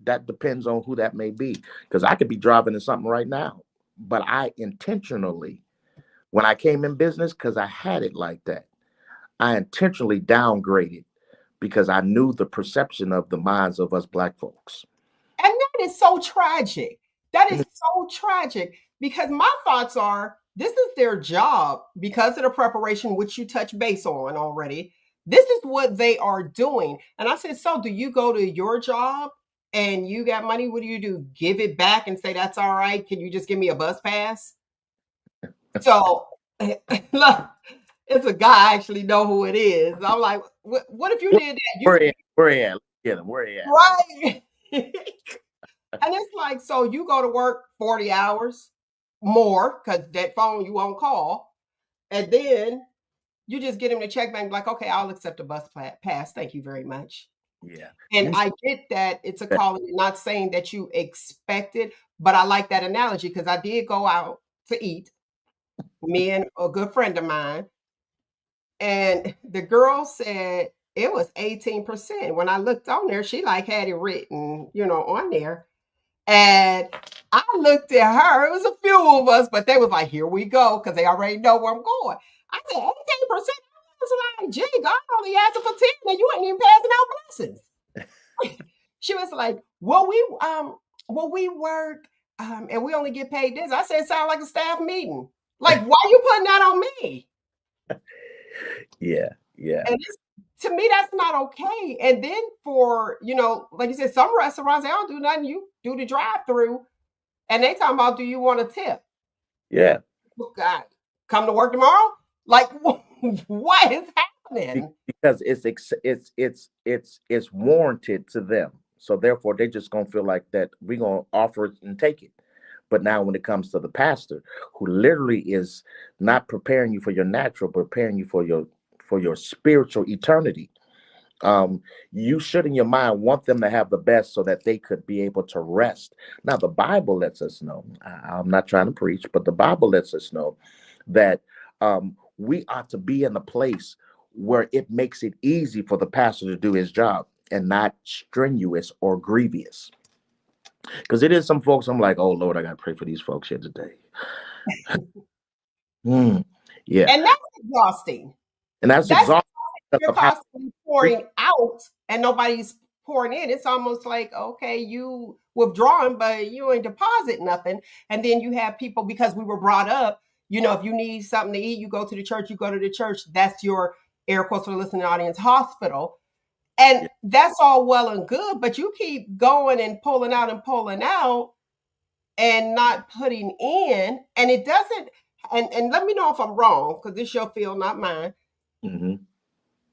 that depends on who that may be, because I could be driving in something right now, but I intentionally, when I came in business, because I had it like that, I intentionally downgraded because I knew the perception of the minds of us Black folks. And that is so tragic. That is so tragic, because my thoughts are, this is their job because of the preparation, which you touch base on already. This is what they are doing. And I said, so do you go to your job and you got money? What do? Give it back and say, that's all right. Can you just give me a bus pass? So look, it's a guy, I actually know who it is. I'm like, what if you did that? Where he at? Get him. Where he at? Right. And it's like, so you go to work 40 hours more because that phone you won't call. And then you just get him to check bank, like, okay, I'll accept a bus pass. Thank you very much. Yeah. And I get that it's a calling, not saying that you expect it, but I like that analogy because I did go out to eat, me and a good friend of mine. And the girl said it was 18%. When I looked on there, she like had it written, on there. And I looked at her. It was a few of us, but they was like, here we go, because they already know where I'm going. I said, 18%. I was like, gee, God only asked for 10, and you ain't even passing out blessings. She was like, well, we work, and we only get paid this. I said, it sounds like a staff meeting. Like, why are you putting that on me? Yeah. And to me, that's not okay. And then for, like you said, some restaurants, they don't do nothing. You do the drive-through and they talking about, do you want a tip? Yeah. Oh, God, come to work tomorrow? Like, what is happening? Because it's warranted to them. So therefore they just gonna feel like that we're gonna offer it and take it. But now when it comes to the pastor, who literally is not preparing you for your natural, but preparing you for your spiritual eternity, you should in your mind want them to have the best so that they could be able to rest. Now the Bible lets us know, I'm not trying to preach, but the Bible lets us know that we ought to be in a place where it makes it easy for the pastor to do his job and not strenuous or grievous. Because it is some folks, I'm like, oh Lord, I gotta pray for these folks here today. Yeah. And that's exhausting. And that's exhausting. You're constantly pouring out and nobody's pouring in. It's almost like, okay, you withdrawing, but you ain't deposit nothing. And then you have people, because we were brought up, if you need something to eat, you go to the church, That's your, air quotes for the listening audience, hospital. And that's all well and good, but you keep going and pulling out and not putting in. And it doesn't, and let me know if I'm wrong, because this your field, not mine. Mm-hmm.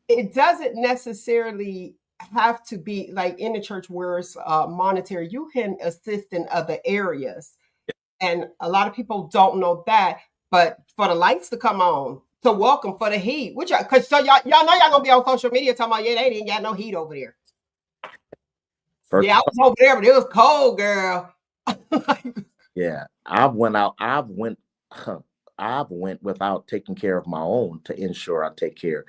It doesn't necessarily have to be like in the church where it's monetary. You can assist in other areas. And a lot of people don't know that. But for the lights to come on, to welcome, for the heat, because y'all know y'all gonna be on social media talking about, they ain't got no heat over there. I was over there, but it was cold, girl. Yeah, I've went without taking care of my own to ensure I take care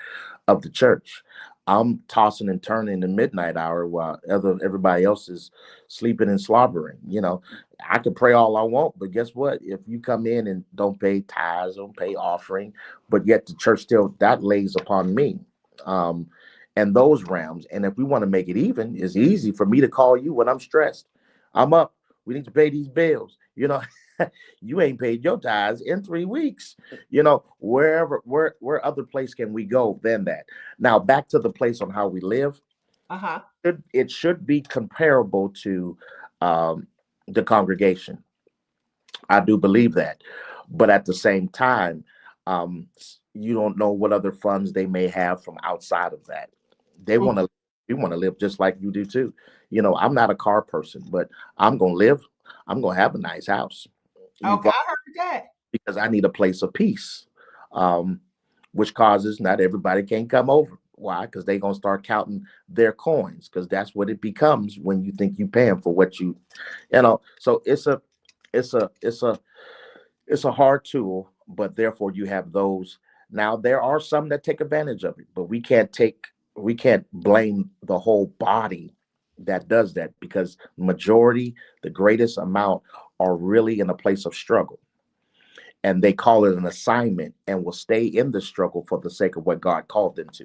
of the church. I'm tossing and turning in the midnight hour while everybody else is sleeping and slobbering. I can pray all I want, but guess what? If you come in and don't pay tithes, don't pay offering, but yet the church still, that lays upon me. And those realms. And if we want to make it even, it's easy for me to call you when I'm stressed. I'm up. We need to pay these bills. You ain't paid your tithes in 3 weeks. Where other place can we go than that? Now back to the place on how we live. It should be comparable to the congregation. I do believe that, but at the same time, you don't know what other funds they may have from outside of that. We want to live just like you do too. I'm not a car person, but I'm gonna live. I'm gonna have a nice house. Okay, I heard that. Because I need a place of peace, which causes not everybody can come over. Why? Because they're gonna start counting their coins, because that's what it becomes when you think you're paying for what you know. So it's a hard tool, but therefore you have those. Now there are some that take advantage of it, but we can't blame the whole body that does that, because majority, the greatest amount, are really in a place of struggle, and they call it an assignment and will stay in the struggle for the sake of what God called them to.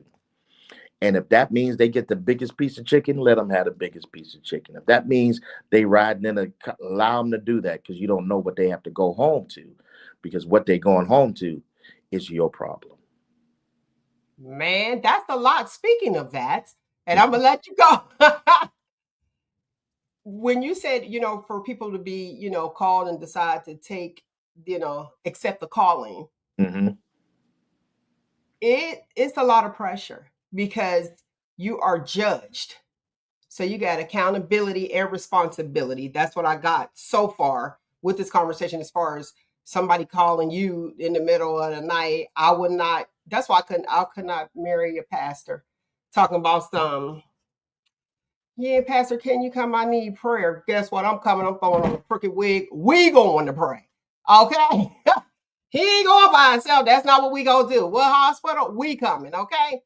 And if that means they get the biggest piece of chicken, let them have the biggest piece of chicken. If that means they riding in allow them to do that, because you don't know what they have to go home to, because what they're going home to is your problem. Man, that's a lot. Speaking of that, and I'm gonna let you go. When you said, for people to be, called and decide to take, accept the calling, it's a lot of pressure, because you are judged. So you got accountability and responsibility. That's what I got so far with this conversation, as far as somebody calling you in the middle of the night. I would not, that's why I could not marry a pastor talking about some, yeah, pastor, can you come? I need prayer. Guess what? I'm coming. I'm throwing on a crooked wig. We going to pray. Okay. He ain't going by himself. That's not what we gonna do. What hospital? We coming. Okay.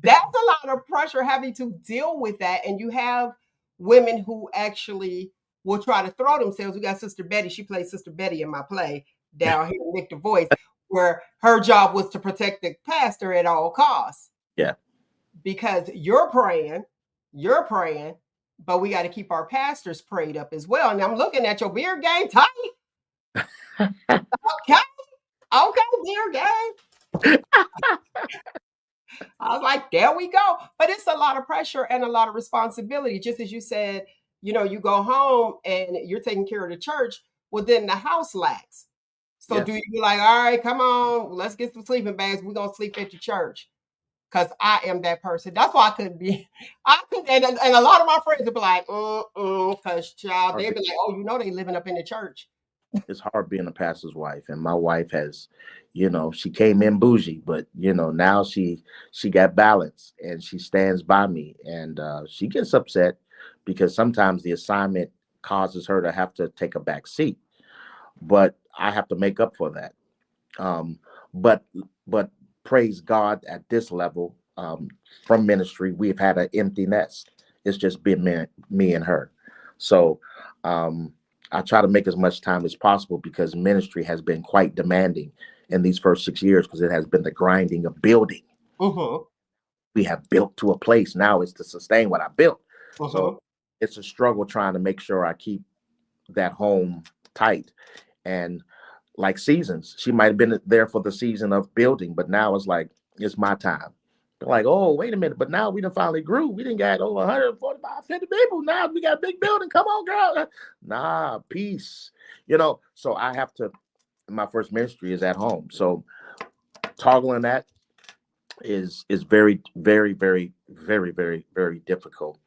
That's a lot of pressure, having to deal with that. And you have women who actually will try to throw themselves. We got Sister Betty. She plays Sister Betty in my play down here in Nick the Voice, where her job was to protect the pastor at all costs. Yeah. Because you're praying, but we got to keep our pastors prayed up as well. And I'm looking at your beer game tight. Okay, beer game. I was like, there we go. But it's a lot of pressure and a lot of responsibility. Just as you said, you go home and you're taking care of the church, well, then the house lacks. So Yes. do you be like, all right, come on, let's get some sleeping bags. We're going to sleep at the church. Because I am that person. That's why I couldn't be. I could, and a lot of my friends would be like, because child, they'd be like, oh, they living up in the church. It's hard being a pastor's wife, and my wife has, she came in bougie, but now she got balance, and she stands by me, and she gets upset because sometimes the assignment causes her to have to take a back seat, but I have to make up for that. But praise God, at this level, from ministry, we've had an empty nest. It's just been me and her. So I try to make as much time as possible because ministry has been quite demanding in these first 6 years because it has been the grinding of building. Mm-hmm. We have built to a place. Now it's to sustain what I built. Mm-hmm. So it's a struggle trying to make sure I keep that home tight. And like seasons, she might have been there for the season of building, but now it's like, it's my time. They're like, oh, wait a minute, but now we done finally grew. We didn't got over 145, 50 people. Now we got a big building. Come on, girl. Nah, peace. So I have to, my first ministry is at home. So toggling that is very, very, very, very, very, very difficult.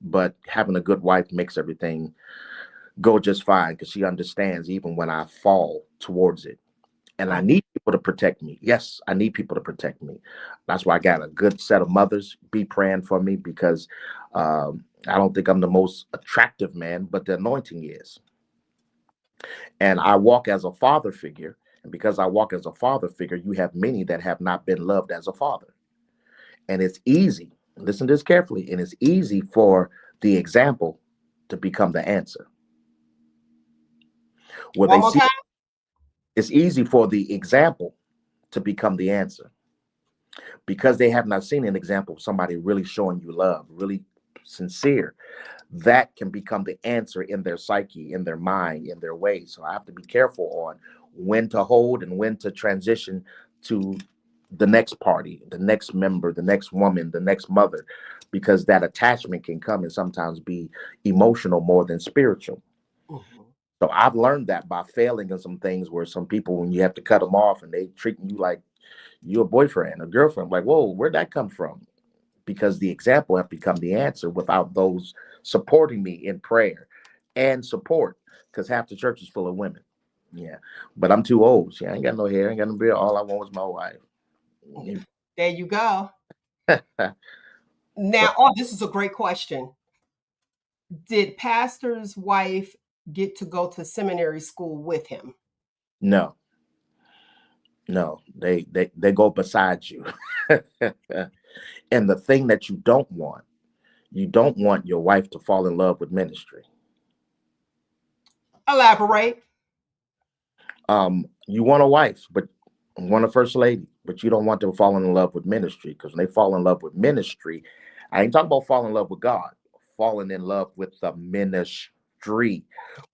But having a good wife makes everything go just fine because she understands even when I fall towards it. And I need people to protect me. Yes, I need people to protect me. That's why I got a good set of mothers be praying for me because I don't think I'm the most attractive man, but the anointing is. And I walk as a father figure. And because I walk as a father figure, you have many that have not been loved as a father. And it's easy, listen to this carefully, and it's easy for the example to become the answer. Where One they more see time. it's easy for the example to become the answer because they have not seen an example of somebody really showing you love, really sincere. That can become the answer in their psyche, in their mind, in their ways. So I have to be careful on when to hold and when to transition to the next party, the next member, the next woman, the next mother, because that attachment can come and sometimes be emotional more than spiritual. Mm-hmm. So I've learned that by failing in some things where some people, when you have to cut them off and they treating you like you're a boyfriend, a girlfriend, like, whoa, where'd that come from? Because the example have become the answer without those supporting me in prayer and support, because half the church is full of women. Yeah. But I'm too old. See, I ain't got no hair, I ain't got no beard. All I want was my wife. There you go. So Now, this is a great question. Did pastor's wife get to go to seminary school with him? no, they go beside you. And the thing that you don't want your wife to fall in love with ministry. Elaborate. You want a wife, but want a first lady, but you don't want them falling in love with ministry, because when they fall in love with ministry, I ain't talking about falling in love with God, falling in love with the ministry,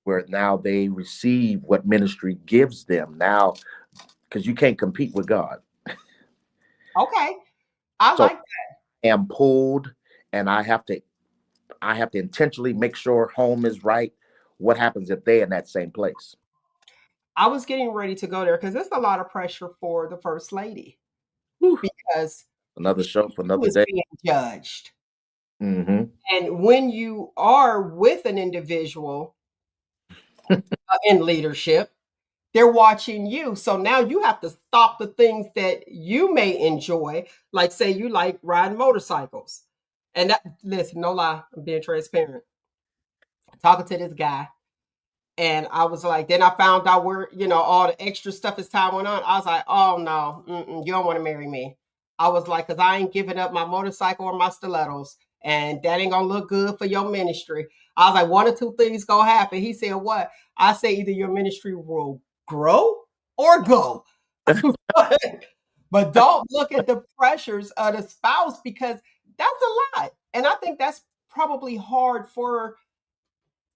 where now they receive what ministry gives them now, because you can't compete with God. Okay. I So like that. I am pulled, and I have to intentionally make sure home is right. What happens if they're in that same place? I was getting ready to go there because there's a lot of pressure for the first lady Whew. because Another show for she another was day. being judged. Mm-hmm. And when you are with an individual in leadership, they're watching you. So now you have to stop the things that you may enjoy. Like, say you like riding motorcycles. And that, listen, no lie, I'm being transparent. Talking to this guy. And I was like, then I found out where, all the extra stuff as time went on. I was like, oh no, you don't want to marry me. I was like, because I ain't giving up my motorcycle or my stilettos. And that ain't going to look good for your ministry. I was like, one or two things going to happen. He said, what? I say either your ministry will grow or go. But don't look at the pressures of the spouse, because that's a lot. And I think that's probably hard for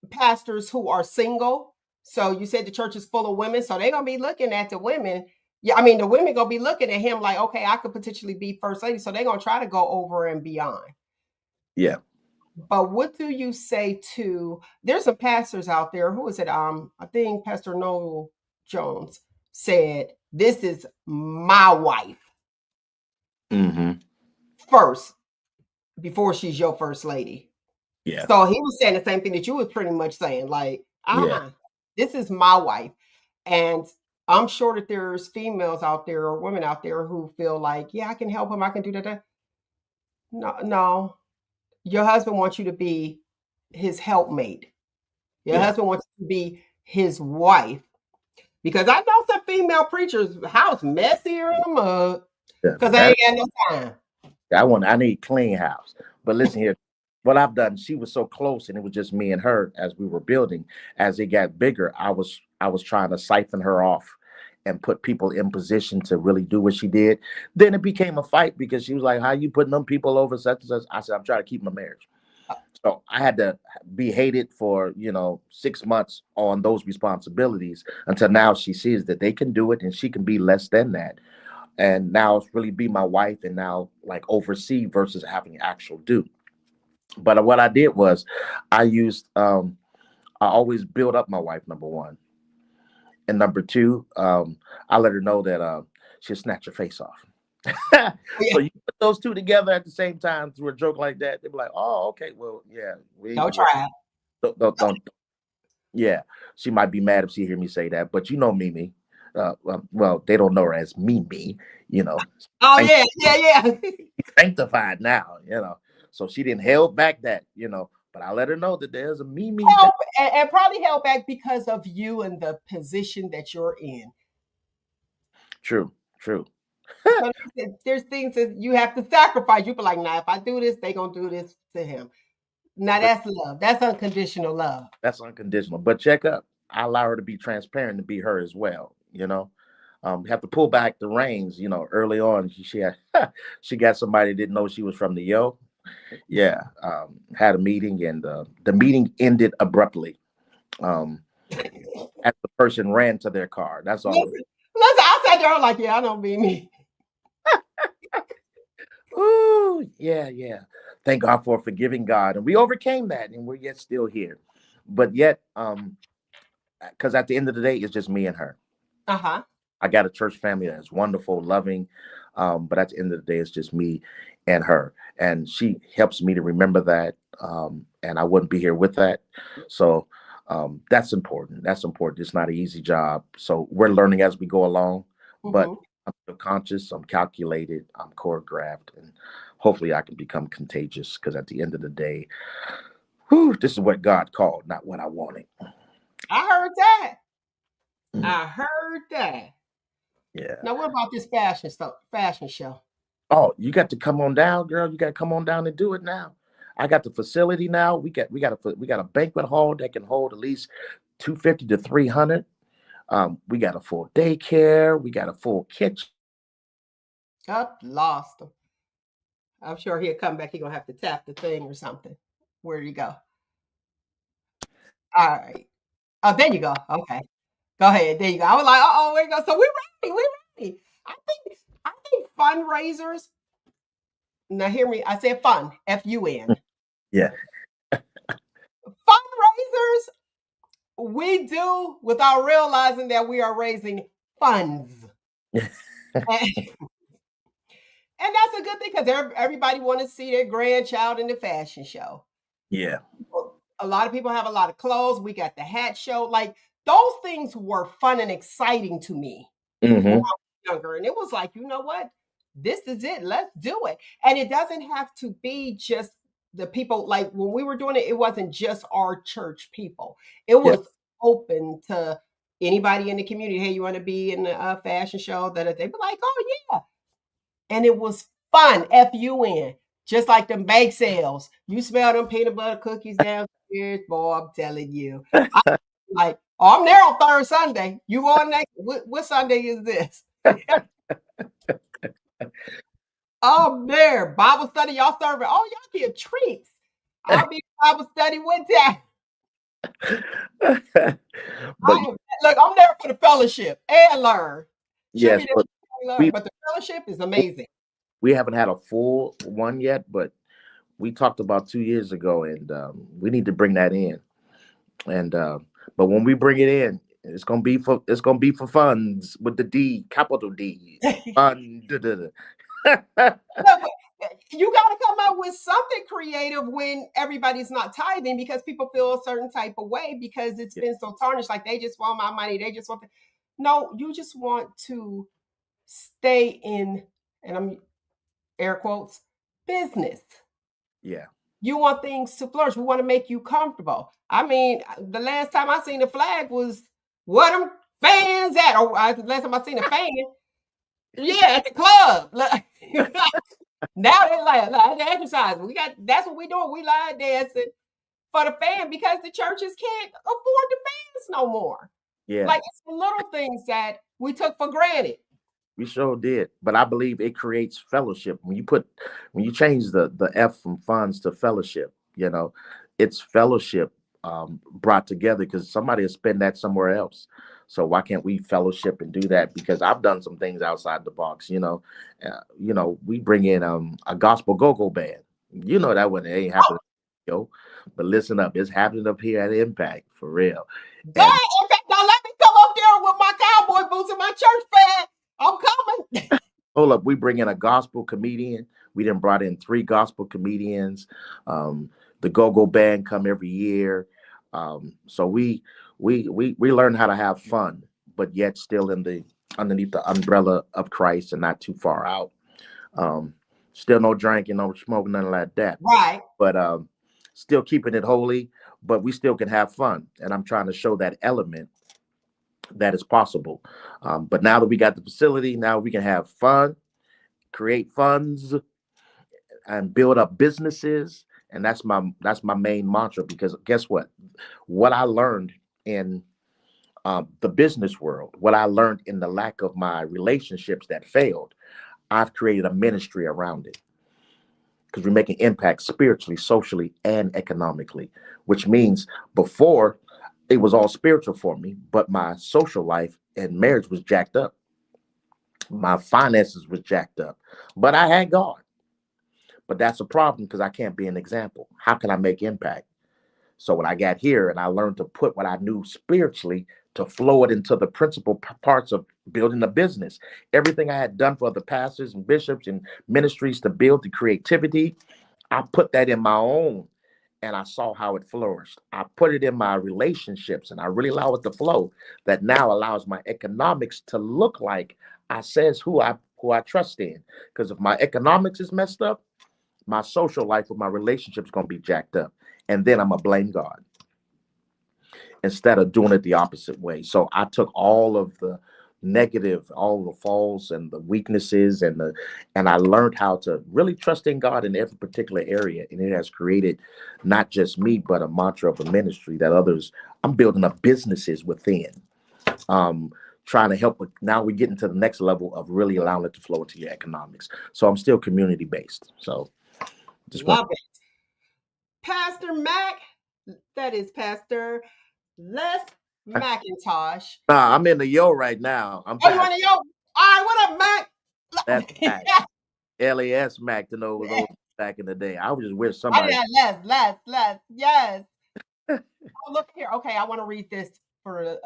pastors who are single. So you said the church is full of women, so they're gonna be looking at the women. Yeah, I mean, the women gonna be looking at him like, okay, I could potentially be first lady, so they're gonna try to go over and beyond. Yeah. But what do you say to? There's some pastors out there. Who is it? I think Pastor Noel Jones said, "This is my wife Mm-hmm. first before she's your first lady." Yeah. So he was saying the same thing that you was pretty much saying, like, Yeah. this is my wife. And I'm sure that there's females out there or women out there who feel like, yeah, I can help him, I can do that. No, no. Your husband wants you to be his helpmate. Your Yeah. husband wants you to be his wife. Because I know some female preachers' house messier in the mud Yeah. because they ain't got no time. I need clean house. But listen here, what I've done, she was so close and it was just me and her as we were building. As it got bigger, I was trying to siphon her off and put people in position to really do what she did. Then it became a fight because she was like, how you putting them people over such and such? I said, I'm trying to keep my marriage. So I had to be hated for, 6 months on those responsibilities until now she sees that they can do it and she can be less than that. And now it's really be my wife and now like oversee versus having actual do. But what I did was I used I always build up my wife, number one. And number two, I let her know that she'll snatch your face off. So you put those two together at the same time through a joke like that, they'll be like, oh, okay, well, yeah, Don't try it. don't yeah. She might be mad if she hear me say that, but you know Mimi. Well, they don't know her as Mimi, Oh, yeah, yeah. sanctified now, So she didn't held back that, but I let her know that there's a Mimi. Help, and probably held back because of you and the position that you're in. True. So there's things that you have to sacrifice. You be like, nah, if I do this, they gonna do this to him. Now that's love. That's unconditional love. That's unconditional. But check up. I allow her to be transparent to be her as well. Have to pull back the reins. Early on, she had she got somebody that didn't know she was from the Yo. Yeah, had a meeting and the meeting ended abruptly. As the person ran to their car. That's all. Listen, I sat there like, yeah, I don't be me. Ooh, yeah. Thank God for a forgiving God, and we overcame that, and we're yet still here. But yet, because at the end of the day, it's just me and her. Uh-huh. I got a church family that's wonderful, loving, but at the end of the day, it's just me and her, and she helps me to remember that, and I wouldn't be here with that. So that's important. That's important. It's not an easy job, so we're learning as we go along, but I'm still conscious, I'm calculated, I'm choreographed, and hopefully I can become contagious because at the end of the day, this is what God called, not what I wanted. I heard that. I heard that. Yeah. Now, what about this fashion show? Oh, you got to come on down, girl. You got to come on down and do it now. I got the facility now. We got a banquet hall that can hold at least 250 to 300. We got a full daycare. We got a full kitchen. Up, lost him. I'm sure he'll come back. He's gonna have to tap the thing or something. Where did he go? All right. Oh, there you go. Okay. Go ahead. There you go. I was like, oh, where you go? So we're ready. We're ready. I think fundraisers. Now hear me. I said fun. Fun. Yeah. Fundraisers we do without realizing that we are raising funds. And that's a good thing because everybody want to see their grandchild in the fashion show. Yeah. A lot of people have a lot of clothes. We got the hat show. Like those things were fun and exciting to me when I was younger. And it was like, you know what? This is it. Let's do it. And it doesn't have to be just the people. Like when we were doing it, it wasn't just our church people. It was open to anybody in the community. Hey, you want to be in a fashion show? That they'd be like, oh yeah. And it was fun. Fun. Just like them bake sales. You smell them peanut butter cookies downstairs, boy, I'm telling you. I'm like, oh, I'm there on third Sunday. You going next? What Sunday is this? I'm there. Bible study, y'all serving. Oh, y'all get treats. I'll be Bible study with that. But look, I'm there for the fellowship and learn. Yes, Tribute is but Lord, we but the fellowship is amazing. we haven't had a full one yet, but we talked about 2 years ago, and we need to bring that in. And but when we bring it in, it's gonna be for funds with the D, capital D, fun. Look, you got to come up with something creative when everybody's not tithing because people feel a certain type of way because it's been so tarnished. Like they just want my money. They just want the. No, you just want to stay in, and I'm air quotes, business. Yeah, You want things to flourish. We want to make you comfortable. I mean, the last time I seen the flag was what them fans at, or the last time I seen a fan, yeah, at the club. Now they like the exercise. We got that's what we doing. We line dancing for the fan because the churches can't afford the fans no more. yeah. Like it's the little things that we took for granted. We sure did, but I believe it creates fellowship. When you change the F from funds to fellowship, it's fellowship brought together because somebody will spend that somewhere else. So why can't we fellowship and do that? Because I've done some things outside the box. We bring in a gospel go-go band. You know that one it ain't happening, yo. But listen up, it's happening up here at Impact for real. Go ahead, in fact, now let me come up there with my cowboy boots and my church fan. I'm coming. Hold up, we bring in a gospel comedian. We then brought in 3 gospel comedians. The go-go band come every year. So we learn how to have fun, but yet still underneath the umbrella of Christ and not too far out. Still no drinking, no smoking, nothing like that. Right. But still keeping it holy, but we still can have fun. And I'm trying to show that element that is possible. But now that we got the facility, now we can have fun, create funds, and build up businesses. And that's my main mantra because guess what I learned in the business world, what I learned in the lack of my relationships that failed, I've created a ministry around it because we're making impact spiritually, socially, and economically, which means before it was all spiritual for me, but my social life and marriage was jacked up. My finances was jacked up, but I had God. But that's a problem because I can't be an example. How can I make impact? So when I got here and I learned to put what I knew spiritually to flow it into the principal parts of building a business, everything I had done for the pastors and bishops and ministries to build the creativity, I put that in my own and I saw how it flourished. I put it in my relationships and I really allow it to flow. That now allows my economics to look like I says who I trust in. Because if my economics is messed up, my social life with my relationships going to be jacked up. And then I'm going to blame God instead of doing it the opposite way. So I took all of the negative, all the faults and the weaknesses and I learned how to really trust in God in every particular area. And it has created not just me, but a mantra of a ministry that others, I'm building up businesses within, trying to help with, now we're getting to the next level of really allowing it to flow into your economics. So I'm still community based. So just Love it. Pastor Mac, that is Pastor Les McIntosh. Nah, I'm in the yo right now. I'm Oh, you back. want to yo? All right, what up, Mac? That's Mac. LAS Mac to know those back in the day. I would just wish Oh, somebody. yeah, Les. Yes. Oh, look here. Okay, I want to read this for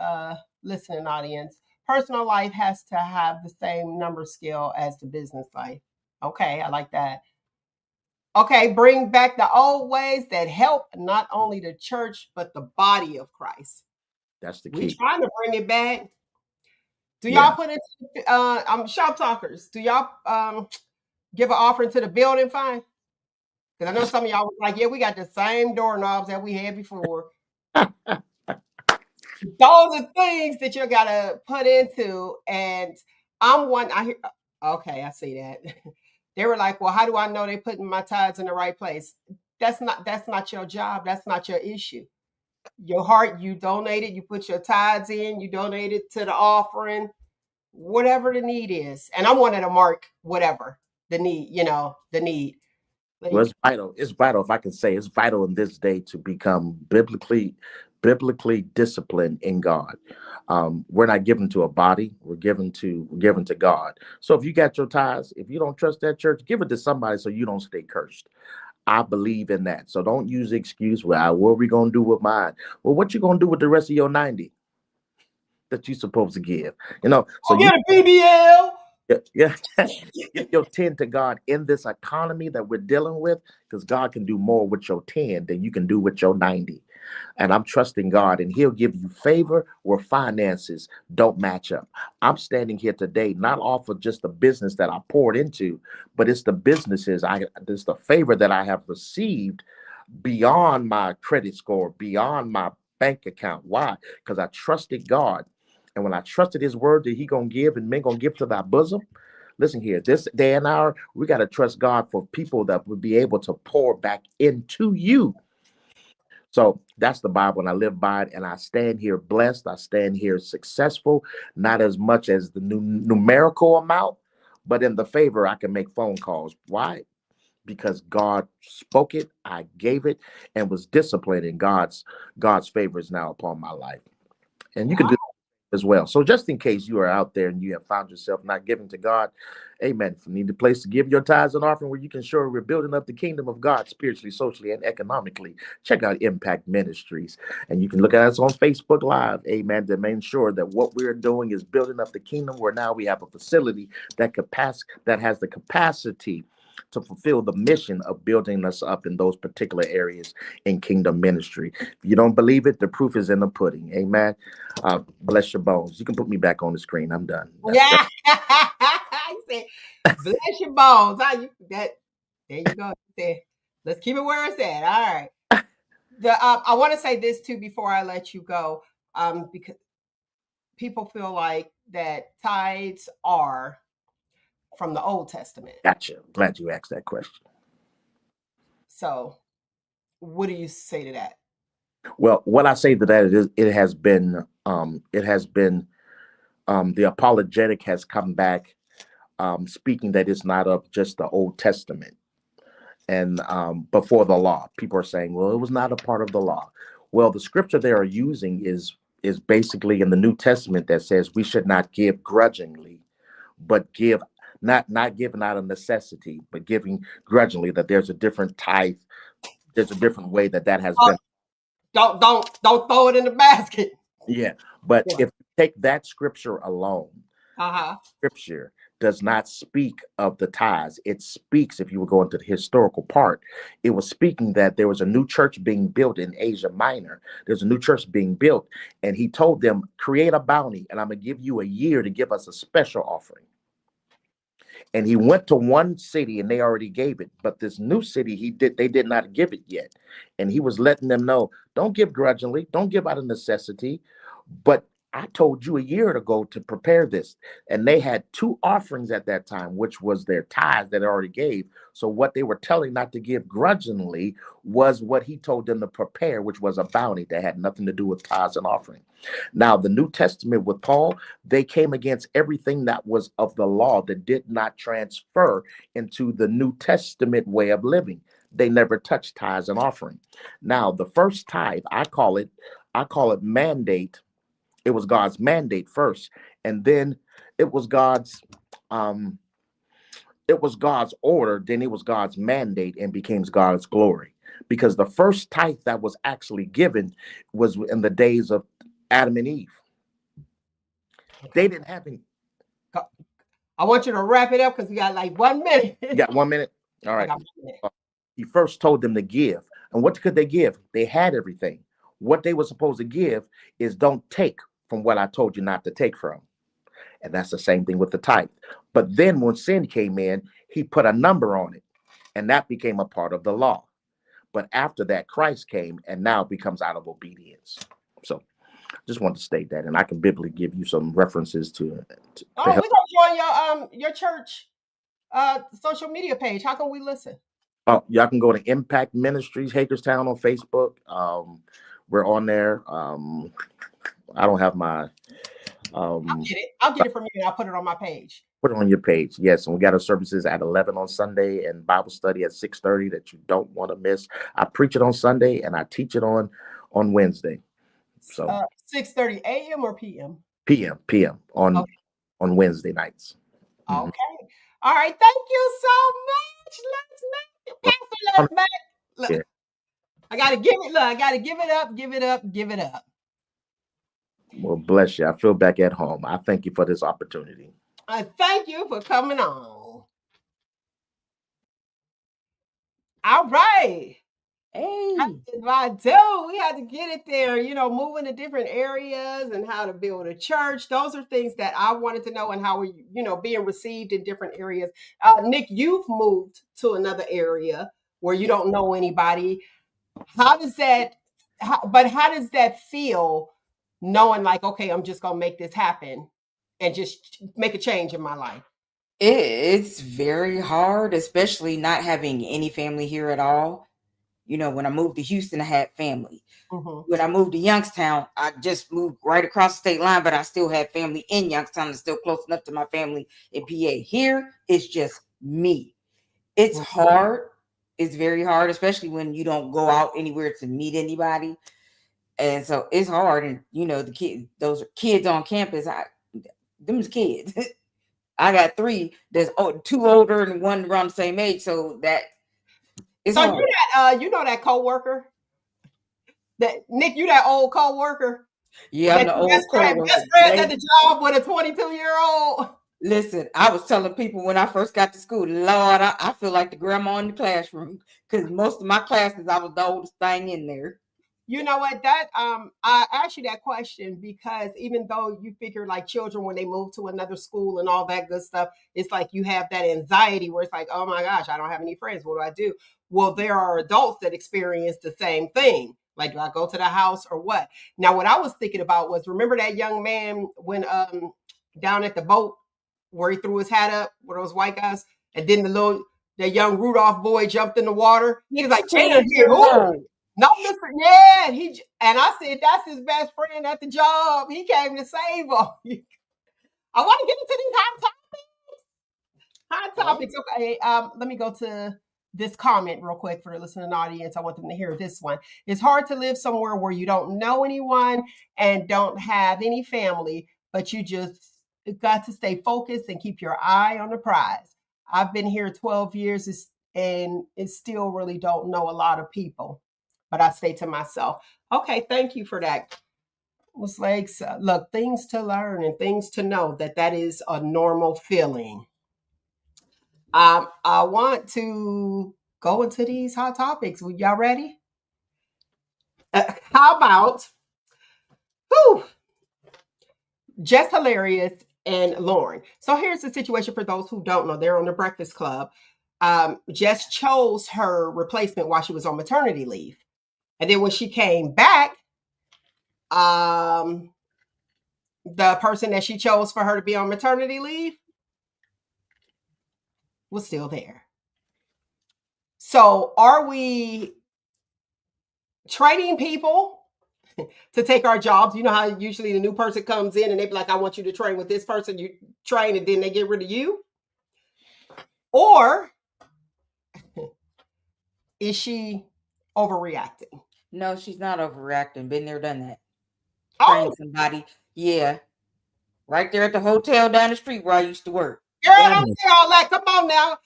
listening audience. Personal life has to have the same number scale as the business life. Okay, I like that. Okay, bring back the old ways that help not only the church, but the body of Christ. That's the We key. trying to bring it back. Do Yeah. y'all put it, shop talkers, do y'all give an offering to the building fund? Because I know some of y'all was like, yeah, we got the same doorknobs that we had before. Those are things that you gotta put into. And I hear, okay, I see that. They were like, well, how do I know they're putting my tithes in the right place? That's not your job. That's not your issue. Your heart, you donate it, you put your tithes in, you donate it to the offering, whatever the need is. And I wanted to mark whatever the need, the need. Well, it's vital. It's vital, if I can say, it's vital in this day to become biblically biblically disciplined in God. We're not given to a body, we're given to God. So if you got your tithes, if you don't trust that church, give it to somebody so you don't stay cursed. I believe in that. So don't use the excuse, well, what are we going to do with mine? Well, what you going to do with the rest of your 90 that you're supposed to give? So Get a BBL. yeah, give your 10 to God in this economy that we're dealing with, because God can do more with your 10 than you can do with your 90. And I'm trusting God, and he'll give you favor where finances don't match up. I'm standing here today, not off of just the business that I poured into, but it's the it's the favor that I have received beyond my credit score, beyond my bank account. Why? Because I trusted God. And when I trusted his word that he gonna give and men gonna give to thy bosom, listen here, this day and hour, we got to trust God for people that would be able to pour back into you. So that's the Bible, and I live by it, and I stand here blessed. I stand here successful, not as much as the numerical amount, but in the favor, I can make phone calls. Why? Because God spoke it, I gave it, and was disciplined, and God's favor is now upon my life. And you can do as well. So just in case you are out there and you have found yourself not giving to God, amen. If you need a place to give your tithes and offering where you can show we're building up the kingdom of God spiritually, socially, and economically, check out Impact Ministries. And you can look at us on Facebook Live, amen, to make sure that what we're doing is building up the kingdom, where now we have a facility that has the capacity to fulfill the mission of building us up in those particular areas in kingdom ministry. If you don't believe it, the proof is in the pudding. Amen. Bless your bones. You can put me back on the screen. I'm done. Yeah. I said, bless your bones. There you go. Let's keep it where it's at. All right. I want to say this too before I let you go, because people feel like that tithes are from the Old Testament. Gotcha. Glad you asked that question. So, what do you say to that? Well, what I say to that is it has been the apologetic has come back, speaking that it's not of just the Old Testament. And before the law, people are saying, well, it was not a part of the law. Well, the scripture they are using is basically in the New Testament that says we should not give grudgingly, but give not giving out of necessity, but giving grudgingly. That there's a different tithe, there's a different way that has been. Don't throw it in the basket. Yeah, but if you take that scripture alone, scripture does not speak of the tithes. It speaks, if you were going to the historical part, it was speaking that there was a new church being built in Asia Minor. There's a new church being built, and he told them, create a bounty, and I'm going to give you a year to give us a special offering. And he went to one city and they already gave it, but this new city they did not give it yet. And he was letting them know, don't give grudgingly, don't give out of necessity, but I told you a year ago to prepare this. And they had two offerings at that time, which was their tithes that they already gave. So what they were telling not to give grudgingly was what he told them to prepare, which was a bounty that had nothing to do with tithes and offering. Now, the New Testament with Paul, they came against everything that was of the law that did not transfer into the New Testament way of living. They never touched tithes and offering. Now, the first tithe, I call it mandate. It was God's mandate first, and then it was God's order, then it was God's mandate and became God's glory. Because the first tithe that was actually given was in the days of Adam and Eve. They didn't have any. I want you to wrap it up because we got like 1 minute. You got 1 minute? All right. He first told them to give. And what could they give? They had everything. What they were supposed to give is don't take from what I told you not to take from. And that's the same thing with the tithe. But then when sin came in, he put a number on it, and that became a part of the law. But after that, Christ came, and now it becomes out of obedience. So just want to state that, and I can biblically give you some references to help. We're gonna join your church social media page. How can we listen? Oh, y'all can go to Impact Ministries, Hagerstown on Facebook. We're on there. I don't have my. I'll get it from you, and I'll put it on my page. Put it on your page, yes. And we got our services at 11 on Sunday and Bible study at 6:30 that you don't want to miss. I preach it on Sunday and I teach it on Wednesday. So 6:30 a.m. or p.m.? p.m. on Okay. Wednesday nights. Mhm. Okay. All right. Thank you so much. Let's make it. Pastor, let's make. Look, Yeah. I gotta give it. Look, I gotta give it up. Give it up. Give it up. Well, bless you. I feel back at home. I thank you for this opportunity. I thank you for coming on. All right. Hey, That's what I do. We had to get it there, moving to different areas and how to build a church. Those are things that I wanted to know and how we, being received in different areas. Nick, you've moved to another area where you don't know anybody. How does that, how does that feel knowing like, okay, I'm just going to make this happen and just make a change in my life? it's very hard, especially not having any family here at all. When I moved to Houston, I had family. Mhm. When I moved to Youngstown, I just moved right across the state line, but I still had family in Youngstown and still close enough to my family in PA. Here, it's just me. It's Mhm. hard. It's very hard, especially when you don't go out anywhere to meet anybody. And so it's hard. And the kids, those kids on campus, them's kids. I got 3. There's 2 older and 1 around the same age. So that it's So hard. that coworker that Nick, you that old coworker Yeah, I'm that the you old best coworker. friends at the job with a 22-year-old. Listen, I was telling people when I first got to school, Lord, I feel like the grandma in the classroom because most of my classes I was the oldest thing in there. You know what? That I asked you that question because even though you figure like children when they move to another school and all that good stuff, it's like you have that anxiety where it's like, oh my gosh, I don't have any friends. What do I do? Well, there are adults that experience the same thing. Like, do I go to the house or what? Now, what I was thinking about was remember that young man when down at the boat where he threw his hat up with those white guys, and then the young Rudolph boy jumped in the water. He was like, Jada 16 did years who? old. No, Mr. Yeah, and I said that's his best friend at the job. He came to save him. I want to get into these hot topics. Okay, let me go to this comment real quick for the listening audience. I want them to hear this one. It's hard to live somewhere where you don't know anyone and don't have any family, but you just got to stay focused and keep your eye on the prize. I've been here 12 years and still really don't know a lot of people, but I stay to myself. Okay, thank you for that. Was like, look, things to learn and things to know that is a normal feeling. I want to go into these hot topics. Y'all ready? How about whew, Jess Hilarious and Lauren? So here's the situation for those who don't know. They're on the Breakfast Club. Jess chose her replacement while she was on maternity leave. And then when she came back, the person that she chose for her to be on maternity leave was still there. So are we training people to take our jobs? You know how usually the new person comes in and they be like, I want you to train with this person. You train and then they get rid of you? Or is she overreacting? No, she's not overreacting. Been there, done that. Oh, Train somebody. Yeah. Right there at the hotel down the street where I used to work. girl, Done don't it. say all that. Come on now.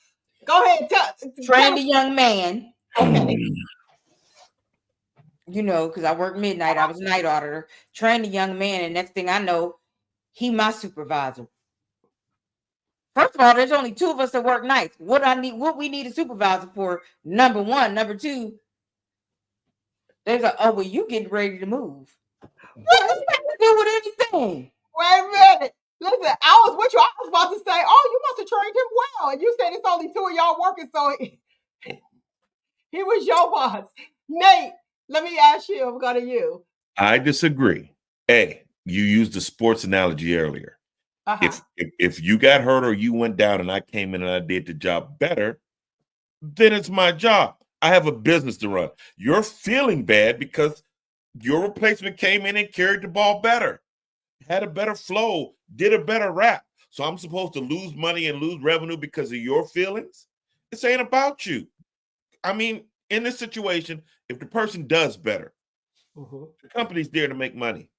Go ahead. Trained a young man, Okay. because I worked midnight. I was a night auditor. Trained a young man, and next thing I know, he my supervisor. First of all, there's only 2 of us that work nights. What we need a supervisor for, number 1. Number 2, there's well, you getting ready to move. What does that have to do with anything? Wait a minute. Listen, I was with you. I was about to say, oh, you must have trained him well. And you said it's only 2 of y'all working, so he was your boss. Nate, let me ask you, I'm going to you. I disagree. You used the sports analogy earlier. Uh-huh. If you got hurt or you went down and I came in and I did the job better, then it's my job. I have a business to run. You're feeling bad because your replacement came in and carried the ball better, had a better flow, did a better rap. So I'm supposed to lose money and lose revenue because of your feelings? This ain't about you. I mean, in this situation, if the person does better, Mhm. The company's there to make money.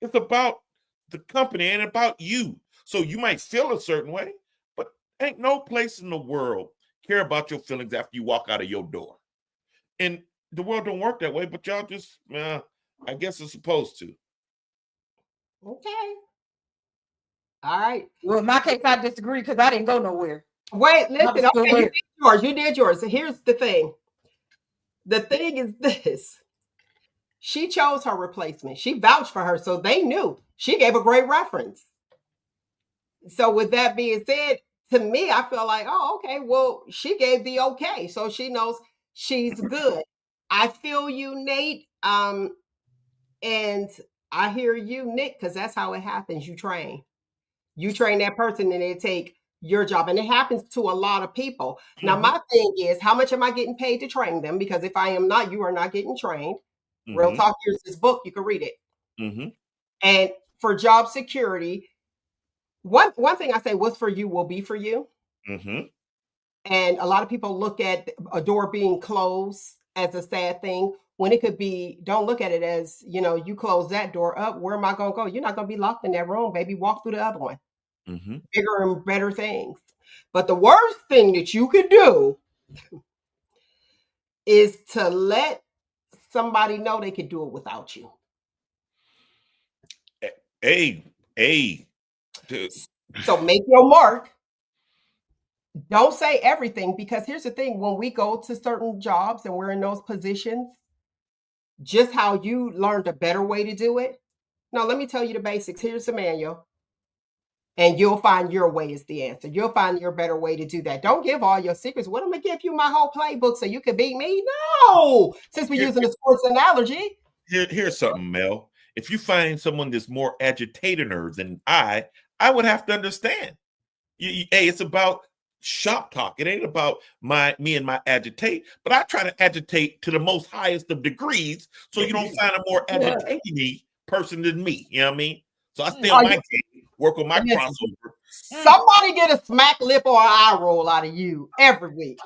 It's about the company and about you. So you might feel a certain way, but ain't no place in the world care about your feelings after you walk out of your door. And the world don't work that way, but y'all just, I guess it's supposed to. Okay. All right. Well, in my case, I disagree because I didn't go nowhere. Wait, I was listen. still Okay, you there. did yours. You did yours. So here's the thing. The thing is this. She chose her replacement. She vouched for her, so they knew. She gave a great reference. So with that being said, to me, I feel like, oh, okay, well, she gave the okay, so she knows she's good. I feel you, Nate. And I hear you, Nick, because that's how it happens. You train that person, and they take your job, and it happens to a lot of people. Now, Mhm. my thing is, how much am I getting paid to train them? Because if I am not, you are not getting trained. Real Mhm. talk. Here's this book. You can read it. Mhm. And for job security, one thing I say, what's for you will be for you. Mhm. And a lot of people look at a door being closed as a sad thing when it could be, don't look at it as, you close that door up. Where am I going to go? You're not going to be locked in that room, baby. Walk through the other one. Mhm. Bigger and better things. But the worst thing that you could do is to let somebody know they could do it without you. A. So make your mark. Don't say everything, because here's the thing, when we go to certain jobs and we're in those positions, just how you learned a better way to do it. No, let me tell you the basics. Here's the manual, and you'll find your way is the answer. You'll find your better way to do that. Don't give all your secrets. What am I give you my whole playbook so you can beat me? No, since we're Here- using a sports analogy. here's something, Mel. If you find someone that's more agitator than I would have to understand. Hey, it's about shop talk. It ain't about me and my agitate, but I try to agitate to the most highest of degrees so you don't find a more Yeah. agitating person than me. You know what I mean? So I stay Are on my you, game, work on my listen, crossover. somebody get a smack lip or an eye roll out of you every week.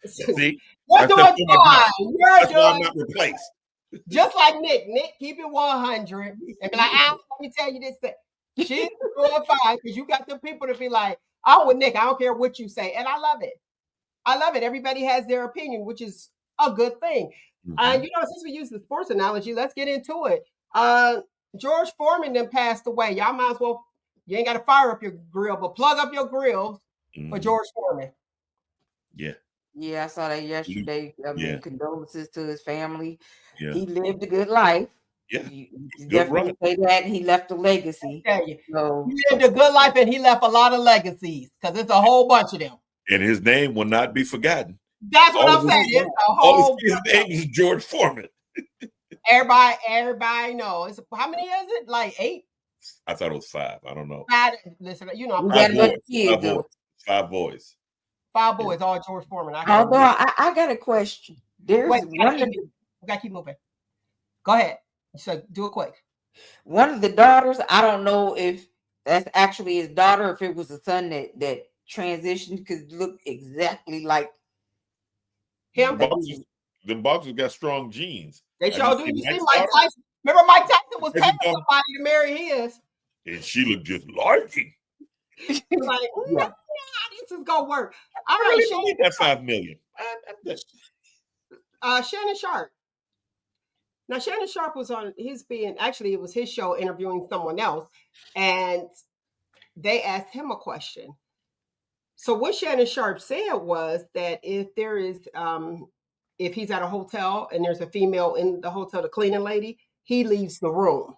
See, You're that's doing that form of mouth. fine. You're That's why I'm doing not replaced. just like Nick. Nick, keep it 100 and be like, let me tell you this thing. She's doing fine because you got the people to be like, I'm with Nick. I don't care what you say. And I love it. I love it. Everybody has their opinion, which is a good thing. Mhm. Since we use the sports analogy, let's get into it. George Foreman then passed away. Y'all might as well, you ain't got to fire up your grill, but plug up your grill for Mhm. George Foreman. Yeah, Yeah, I saw that yesterday. I mean, yeah, condolences to his family. yeah, He lived a good life. yeah. You Good run. definitely say that. He left a legacy. I tell you, So he lived a good life and he left a lot of legacies because it's a whole bunch of them. And his name will not be forgotten. That's what All I'm of saying. his, It's a all whole his name is George Foreman. everybody knows. How many is it? Like 8? I thought it was 5. I don't know. 5. Listen, I'm we Five got a perfect. bunch boys. of kids Five though. boys. 5 boys. 5 Yeah. boys, all George Foreman. I Although can. I got a question. There's Wait, we gotta keep moving. Go ahead. So do it quick. one of the daughters. I don't know if that's actually his daughter, if it was a son that transitioned, because it looked exactly like Him. Them boxers got strong genes. They Have you sure do. seen You see Mike's Mike daughter? Tyson. Remember Mike Tyson was Has paying he done- somebody to marry his. And she looked just like him. Like, yeah. this is gonna work. All I right, really don't need that $5 million. Shannon Sharp. Now Shannon Sharp was on. It was his show interviewing someone else, and they asked him a question. So what Shannon Sharp said was that if he's at a hotel and there's a female in the hotel, the cleaning lady, he leaves the room.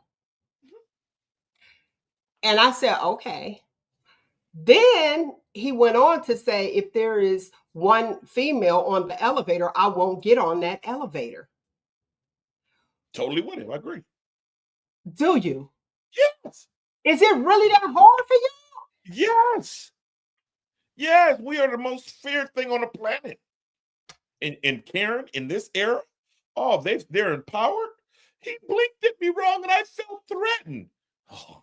And I said, okay. Then he went on to say, if there is one female on the elevator, I won't get on that elevator. Totally with him. I agree. Do you? Yes. Is it really that hard for you? Yes. Yes. We are the most feared thing on the planet. And Karen, in this era, they're empowered. He blinked at me wrong and I felt threatened. Oh,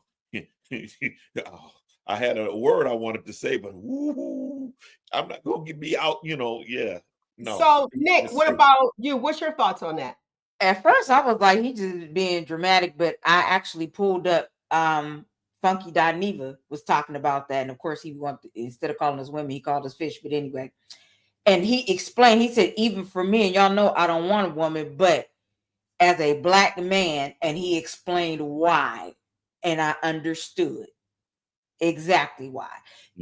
oh, I had a word I wanted to say, but I'm not gonna get me out, yeah. No. So, Nick, what about you? What's your thoughts on that? At first, I was like, he just being dramatic, but I actually pulled up. Funky Dineva was talking about that, and of course, he wanted instead of calling us women, he called us fish. But anyway, and he explained. He said, even for me, and y'all know, I don't want a woman, but as a black man, and he explained why, and I understood exactly why.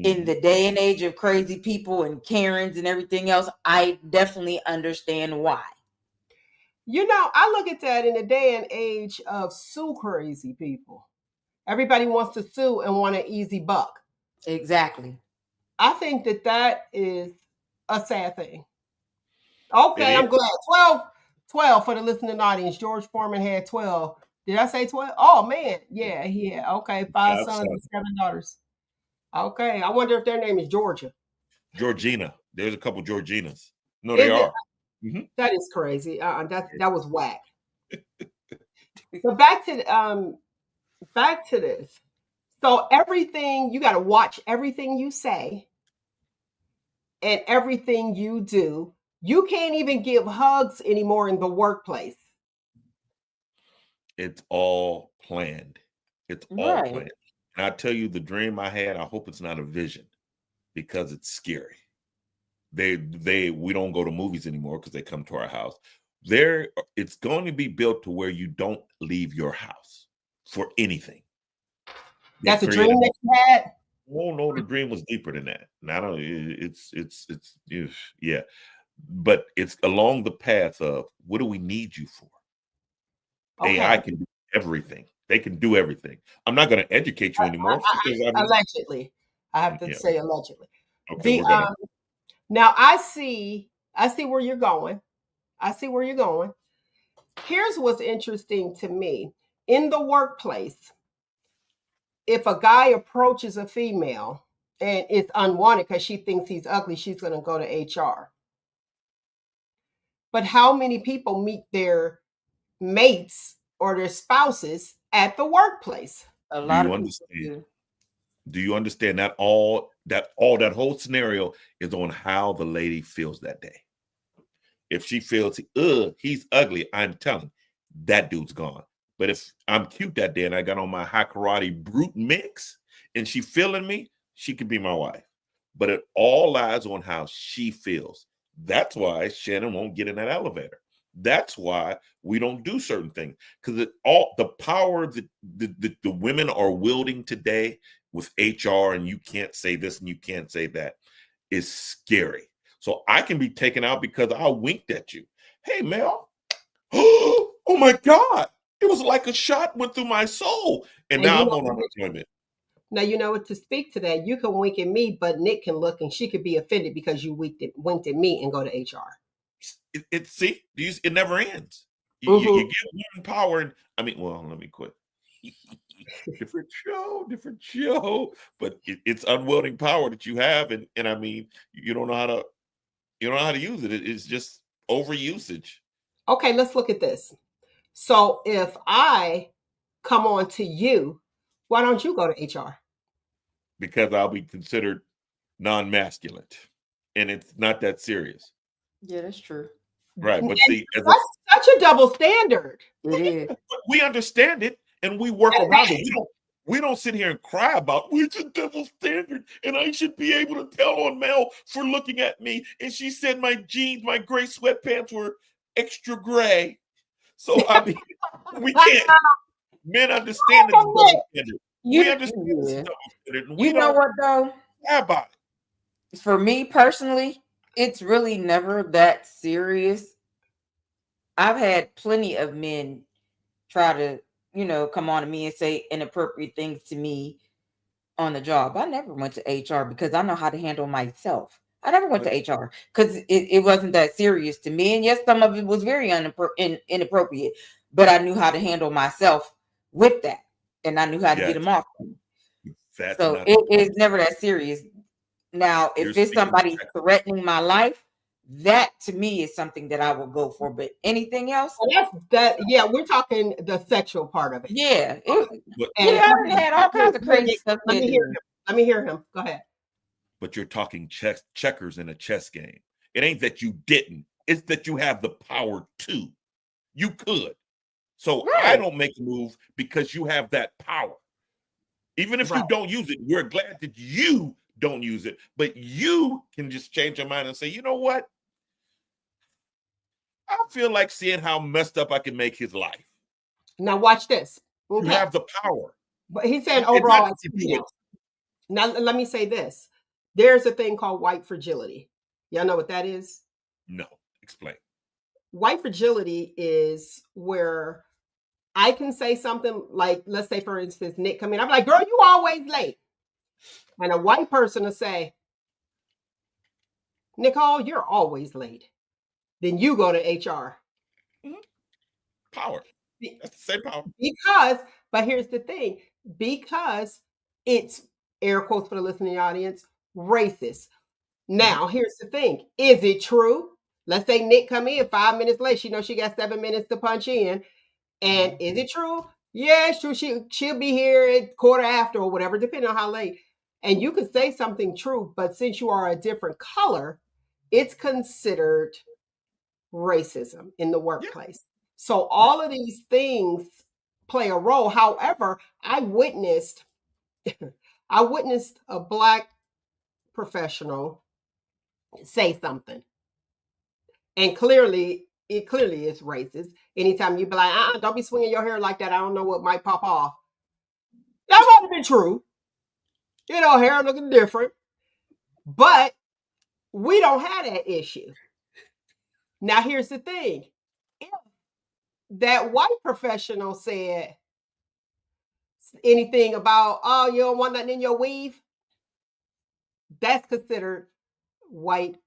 In the day and age of crazy people and Karens and everything else, I definitely understand why. You know, I look at that in the day and age of sue crazy people. Everybody wants to sue and want an easy buck. Exactly. I think that that is a sad thing. It Okay, I'm is. glad. 12 for the listening audience. George Foreman had 12. Did I say 12? Oh, man. Yeah, he had. Okay, 5 Five sons and sons. 7 daughters. Okay, I wonder if their name is Georgia. Georgina. There's a couple Georginas. No, they Is it? are. Mhm. That is crazy. That was whack. But back to this. So everything you got to watch everything you say and everything you do. You can't even give hugs anymore in the workplace. It's all planned. It's all Right. planned. And I tell you, the dream I had, I hope it's not a vision because it's scary. We don't go to movies anymore because they come to our house. It's going to be built to where you don't leave your house for anything. They That's a dream created. that you had. Oh no, the dream was deeper than that. And I don't. It's yeah, but it's along the path of what do we need you for? AI Okay. can do everything. They can do everything. I'm not going to educate you anymore because I mean, Allegedly. I have to yeah. say allegedly. Okay, The we're gonna. now I see where you're going. I see where you're going. Here's what's interesting to me. In the workplace, if a guy approaches a female and it's unwanted because she thinks he's ugly, she's going to go to HR. But how many people meet their mates or their spouses at the workplace? A Do lot you of people understand? do. Do you understand that that whole scenario is on how the lady feels that day? If she feels, he's ugly, I'm telling that dude's gone. But if I'm cute that day and I got on my high karate brute mix and she feeling me, she could be my wife. But it all lies on how she feels. That's why Shannon won't get in that elevator. That's why we don't do certain things because all the power that the women are wielding today with HR and you can't say this and you can't say that is scary. So I can be taken out because I winked at you. Hey, Mel. Oh my God. It was like a shot went through my soul. And And now you I'm know, on unemployment. now you know what to speak to that. You can wink at me, but Nick can look and she could be offended because you winked at me and go to HR. See, it never ends. You Mm-hmm. give women power. And I mean, well, let me quit. Different show. But it's unwielding power that you have. And I mean, you don't know how to use it. It's just overusage. Okay, let's look at this. So if I come on to you, why don't you go to HR? Because I'll be considered non-masculine, and it's not that serious, Yeah, that's true. right? And But see, that's such a double standard. It is. we understand it and we work around it. We don't sit here and cry about it's a double standard, and I should be able to tell on Mel for looking at me, and she said my jeans, my gray sweatpants were extra gray. So I mean, we can't. Men understand it's a double standard. We understand it's a Yeah. double standard, and we You know don't what though? cry about it. For me personally, it's really never that serious. I've had plenty of men try to, come on to me and say inappropriate things to me on the job. I never went to HR because I know how to handle myself. I never went to HR because it wasn't that serious to me. And yes, some of it was very inappropriate, but I knew how to handle myself with that. And I knew how to get them Yes, off. that's So not it the is point. never that serious. Now, You're if it's speaking somebody threatening my life, that to me is something that I will go for. But anything else, Yeah, we're talking the sexual part of it. yeah, but And I done had all kinds of crazy stuff let said me to hear me. him. Let me hear him. Go ahead. but you're talking checkers in a chess game. It ain't that you didn't, it's that you have the power to. You could. So I Right. don't make a move because you have that power. Even if you Right. don't use it, we're glad that you don't use it. But you can just change your mind and say, you know what? I feel like seeing how messed up I can make his life. Now watch this. You Okay. have the power. But he's saying And overall not as to do it. females. Now let me say this. There's a thing called white fragility. Y'all know what that is? No, explain. White fragility is where I can say something like, let's say, for instance, Nick come in. I'm like, girl, you always late. And a white person will say, Nicole, you're always late. Then you go to HR. Power. That's the same power. Because, but here's the thing, because it's air quotes for the listening audience, racist. Now, here's the thing. Is it true? Let's say Nick come in 5 minutes late. She knows she got 7 minutes to punch in. And is it true? Yeah, it's true. She'll be here at quarter after or whatever, depending on how late. And you could say something true, but since you are a different color, it's considered racism in the workplace. So all of these things play a role. However, I witnessed a black professional say something. And clearly, it clearly is racist. Anytime you be like, don't be swinging your hair like that. I don't know what might pop off. That might have been true. You know, hair looking different. But we don't have that issue. Now, here's the thing. If that white professional said anything about, oh, you don't want nothing in your weave, that's considered white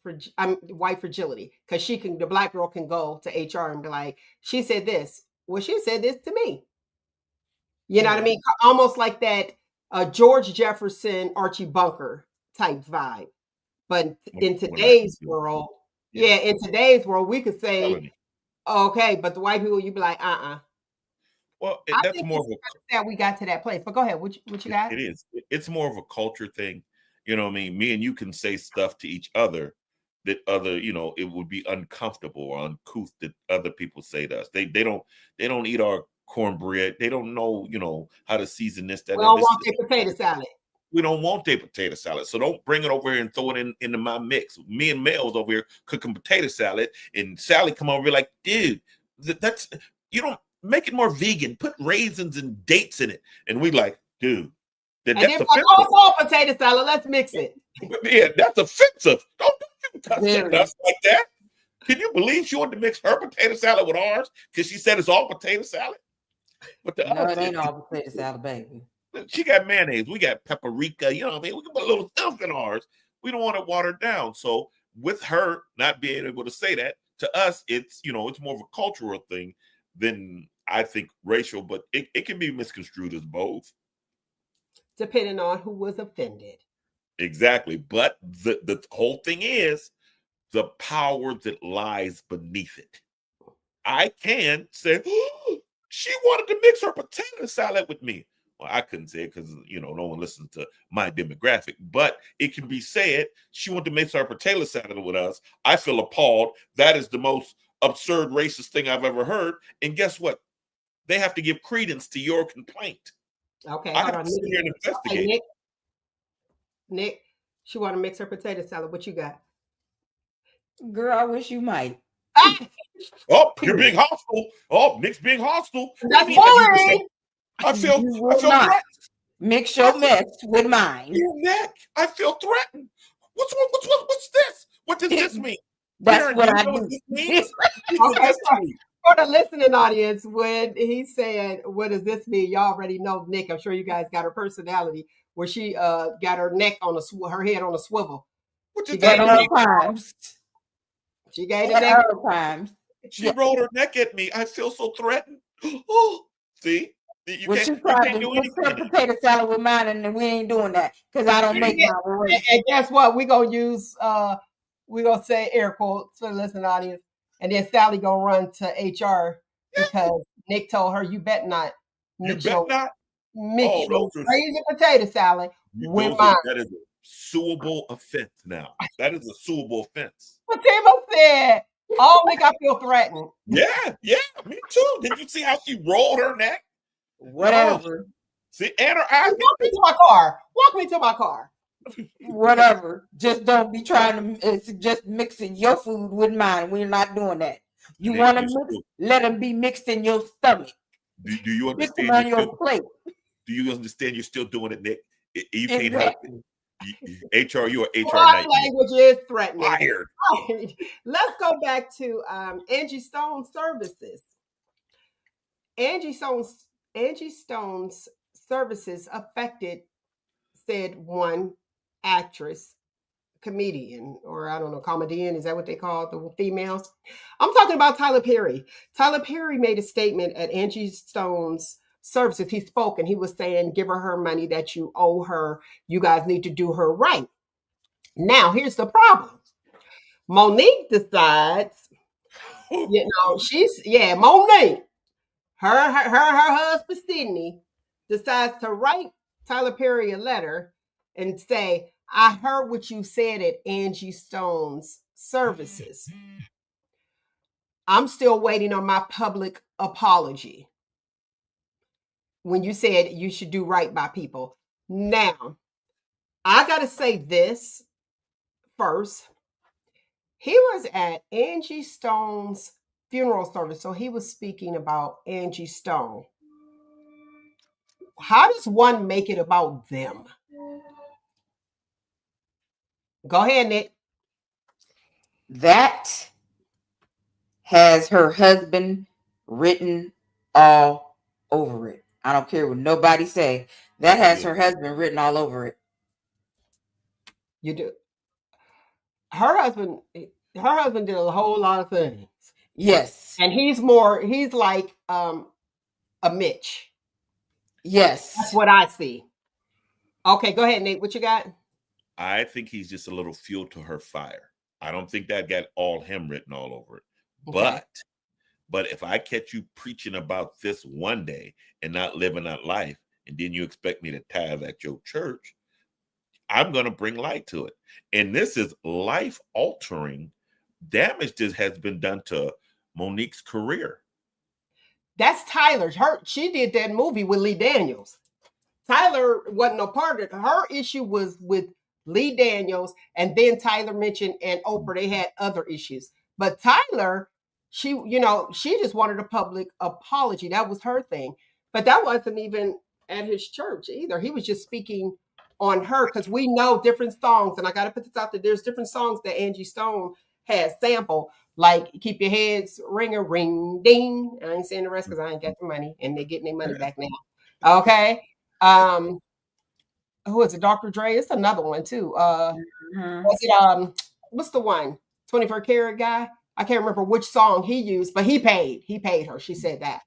fragility, because the black girl can go to HR and be like, she said this. Well, she said this to me. You know what I mean? Almost like that George Jefferson, Archie Bunker type vibe. But in today's world, in today's world, we could say, okay, but the white people, you'd be like, Well, I that's think more of that we got to that place. But go ahead, what you got? It is. It's more of a culture thing. You know what I mean? Me and you can say stuff to each other that it would be uncomfortable or uncouth that other people say to us. They don't eat our cornbread. They don't know, how to season this, that. We don't want their potato salad. We don't want their potato salad. So don't bring it over here and throw it into my mix. Me and Mel's over here cooking potato salad, and Sally come over here like, dude, that's, you don't make it more vegan. Put raisins and dates in it. And we like, dude, that's offensive. All potato salad. Let's mix it. Yeah, that's offensive. Don't touch nuts like that. Can you believe she wanted to mix her potato salad with ours because she said it's all potato salad? But no, it ain't all potato salad, baby. She got mayonnaise. We got paprika. You know what I mean? We can put a little stuff in ours. We don't want it watered down. So with her not being able to say that, to us, it's it's more of a cultural thing than I think racial, but it can be misconstrued as both. Depending on who was offended. Exactly. But the whole thing is the power that lies beneath it. I can say, oh, she wanted to mix her potato salad with me. Well, I couldn't say it because, no one listens to my demographic, but it can be said, she wanted to mix her potato salad with us. I feel appalled. That is the most absurd racist thing I've ever heard. And guess what? They have to give credence to your complaint. Okay. I have to sit here and investigate. Hey, Nick, she want to mix her potato salad. What you got? Girl, I wish you might. Oh, you're being hostile. Oh, Nick's being hostile. That's bullying. I feel threatened. Mix your mess with mine. Nick, I feel threatened. What's this? What does this mean? That's Karen, what I know do. What this means? Okay, for the listening audience, when he's saying, what does this mean? Y'all already know Nick. I'm sure you guys got her personality where she got her neck on her head on a swivel. She gave times. She gave the neck times. She rolled her neck at me. I feel so threatened. Oh, see? You can't do anything. Potato salad with mine, and we ain't doing that because I don't make mine. And guess what? We're gonna use we're gonna say air quotes for the listening audience, and then Sally gonna run to HR because Nick told her you bet not mix your crazy potato salad with mine. That is a suable offense now. That is a suable offense. What Timo said, Oh, Nick, I feel threatened. Yeah, me too. Did you see how she rolled her neck? Oh, Whatever. see, and her eyes. Walk me to my car. Walk me to my car. Whatever. Just don't be trying to just mixing your food with mine. We're not doing that. You Nick, want to you mix? still- Let them be mixed in your stomach. Do you Mix them understand? on You're your still, plate. do you understand? You're still doing it, Nick. You can't help it. Exactly. HR, you are HR Body nightmare. language is threatening. Fired. Let's go back to Angie Stone services. Angie Stone's services affected, said one actress, comedian, or I don't know, comedian, is that what they call the females? I'm talking about Tyler Perry. Tyler Perry made a statement at Angie Stone's services. He spoke and he was saying, give her money that you owe her. You guys need to do her right. Now, here's the problem. Monique decides, Monique, her husband Sydney decides to write Tyler Perry a letter and say, I heard what you said at Angie Stone's services. I'm still waiting on my public apology when you said you should do right by people. Now, I got to say this first. He was at Angie Stone's funeral service, so he was speaking about Angie Stone. How does one make it about them? Go ahead, Nick. That has her husband written all over it. I don't care what nobody say. That has her husband written all over it. You do. Her husband did a whole lot of things. Yes. And he's like a Mitch. Yes. That's what I see. Okay, go ahead, Nate. What you got? I think he's just a little fuel to her fire. I don't think that got all him written all over it. Okay. But if I catch you preaching about this one day and not living that life, and then you expect me to tithe at your church, I'm going to bring light to it. And this is life-altering damage that has been done to Monique's career. That's Tyler's. She did that movie with Lee Daniels. Tyler wasn't no part of it. Her issue was with Lee Daniels, and then Tyler mentioned and Oprah. They had other issues. But Tyler, she just wanted a public apology. That was her thing. But that wasn't even at his church either. He was just speaking on her because we know different songs. And I got to put this out there. There's different songs that Angie Stone has sampled, like Keep Your Heads Ring Ring Ding. I ain't saying the rest because I ain't got the money and they're getting their money back now. Okay. Who is it? Dr. Dre. It's another one too. Was it what's the one? 24 Karat guy. I can't remember which song he used, but he paid her. She said that.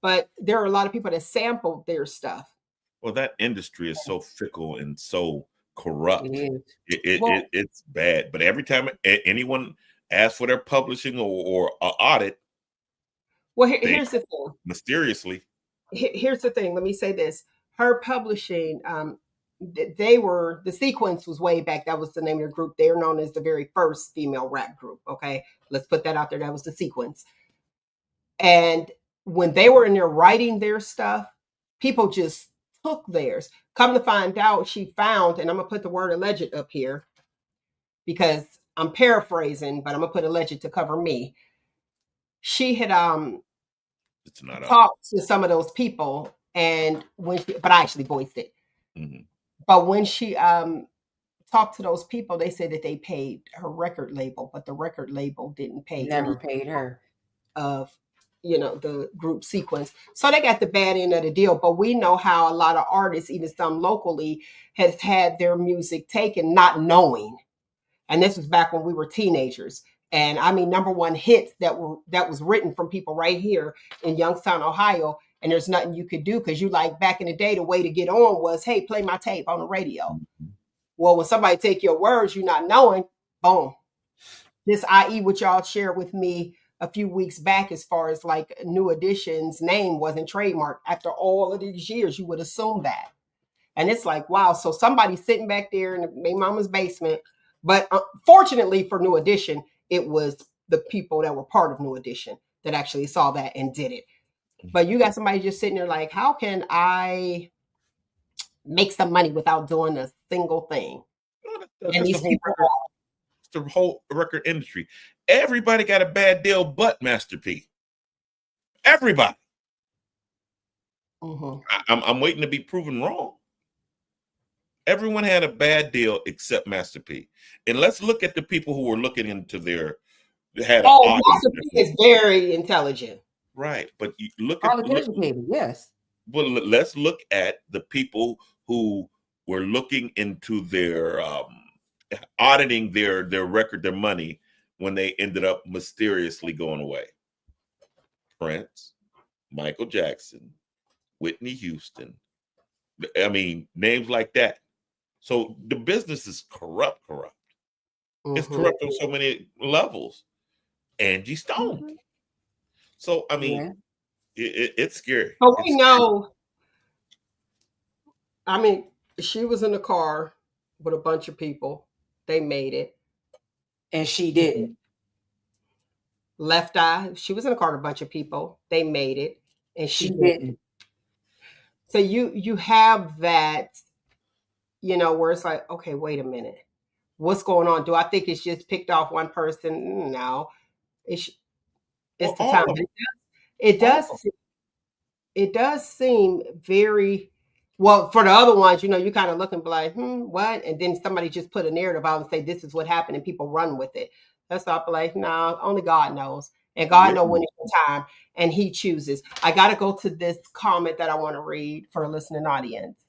But there are a lot of people that sampled their stuff. Well, that industry is so fickle and so corrupt. It It's bad. But every time anyone asks for their publishing or audit, well, here's the thing. Mysteriously. Here's the thing. Let me say this. Her publishing, the Sequence was way back. That was the name of their group. They're known as the very first female rap group. Okay. Let's put that out there. That was the Sequence. And when they were in there writing their stuff, people just took theirs. Come to find out, she found, and I'm going to put the word alleged up here because I'm paraphrasing, but I'm going to put alleged to cover me. She had It's not talked to some of those people, and but I actually voiced it. Mm-hmm. But when she talked to those people, they said that they paid her record label, but the record label didn't pay. never paid her. Of the group Sequence. So they got the bad end of the deal. But we know how a lot of artists, even some locally, has had their music taken not knowing. And this was back when we were teenagers. And I mean, number one hits that was written from people right here in Youngstown, Ohio. And there's nothing you could do because you like back in the day, the way to get on was, hey, play my tape on the radio. Mm-hmm. Well, when somebody take your words, you not knowing, boom. This, i.e. what y'all shared with me a few weeks back, as far as like New Edition's name wasn't trademarked. After all of these years, you would assume that. And it's like, wow. So somebody's sitting back there in their mama's basement. But fortunately for New Edition, it was the people that were part of New Edition that actually saw that and did it. But you got somebody just sitting there like, how can I make some money without doing a single thing? That's And just these people the whole record industry. Everybody got a bad deal but Master P. Everybody. I'm waiting to be proven wrong. Everyone had a bad deal except Master P. And let's look at the people who were looking into their had an audit. Master P is very intelligent. Right. But you look at educated, yes. Well, let's look at the people who were looking into their auditing their record, their money, when they ended up mysteriously going away. Prince, Michael Jackson, Whitney Houston. I mean, names like that. So the business is corrupt. It's corrupt on so many levels. Angie Stone. So I mean, it's scary. But we know. I mean, she was in the car with a bunch of people. They made it. And she didn't. Left Eye, she was in the car with a bunch of people. They made it. And she didn't. So you have that, where it's like, okay, wait a minute. What's going on? Do I think it's just picked off one person? No. It's the time. It does seem very well for the other ones, you kind of look and be like, what? And then somebody just put a narrative out and say this is what happened and people run with it. That's not like, no, only God knows. And God knows when it's time and he chooses. I got to go to this comment that I want to read for a listening audience.